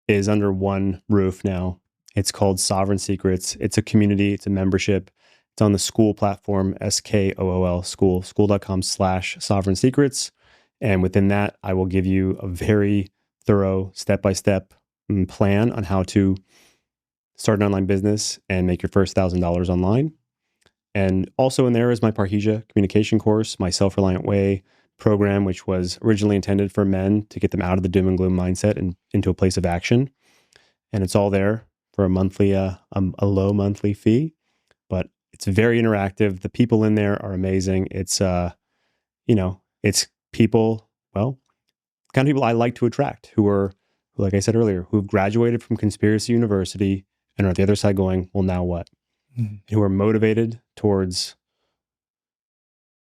is under one roof now. It's called Sovereign Secrets. It's a community. It's a membership. It's on the School platform, SKOOL, school.com/Sovereign Secrets. And within that, I will give you a very thorough step-by-step plan on how to start an online business and make your first $1,000 online. And also in there is my Parrhesia communication course, my Self-Reliant Way program, which was originally intended for men to get them out of the doom and gloom mindset and into a place of action. And it's all there for a low monthly fee, but it's very interactive. The people in there are amazing. It's, it's people, well, kind of people I like to attract who, like I said earlier, who've graduated from Conspiracy University and are at the other side going, well, now what? Mm-hmm. Who are motivated towards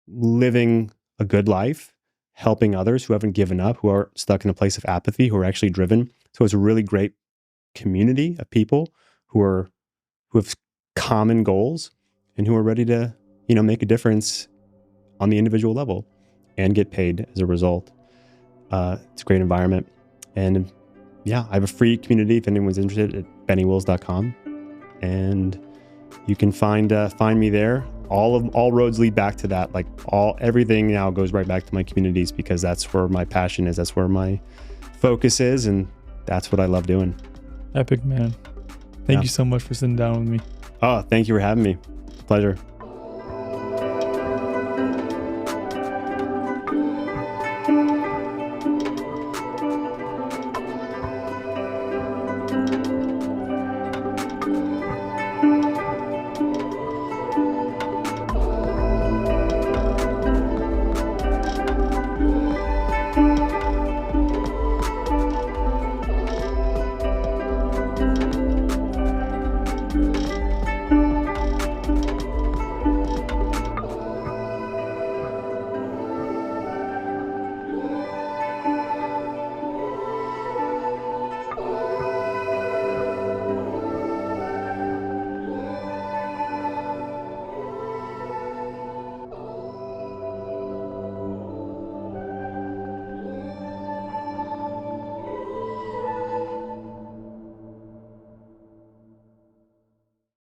living a good life, helping others who haven't given up, who are stuck in a place of apathy, who are actually driven. So it's a really great community of people who have common goals and who are ready to, make a difference on the individual level and get paid as a result. It's a great environment. And yeah, I have a free community if anyone's interested at bennywills.com. And you can find me there. All roads lead back to that. Like everything now goes right back to my communities because that's where my passion is. That's where my focus is. And that's what I love doing. Epic, man. Thank you so much for sitting down with me. Oh, thank you for having me. Pleasure.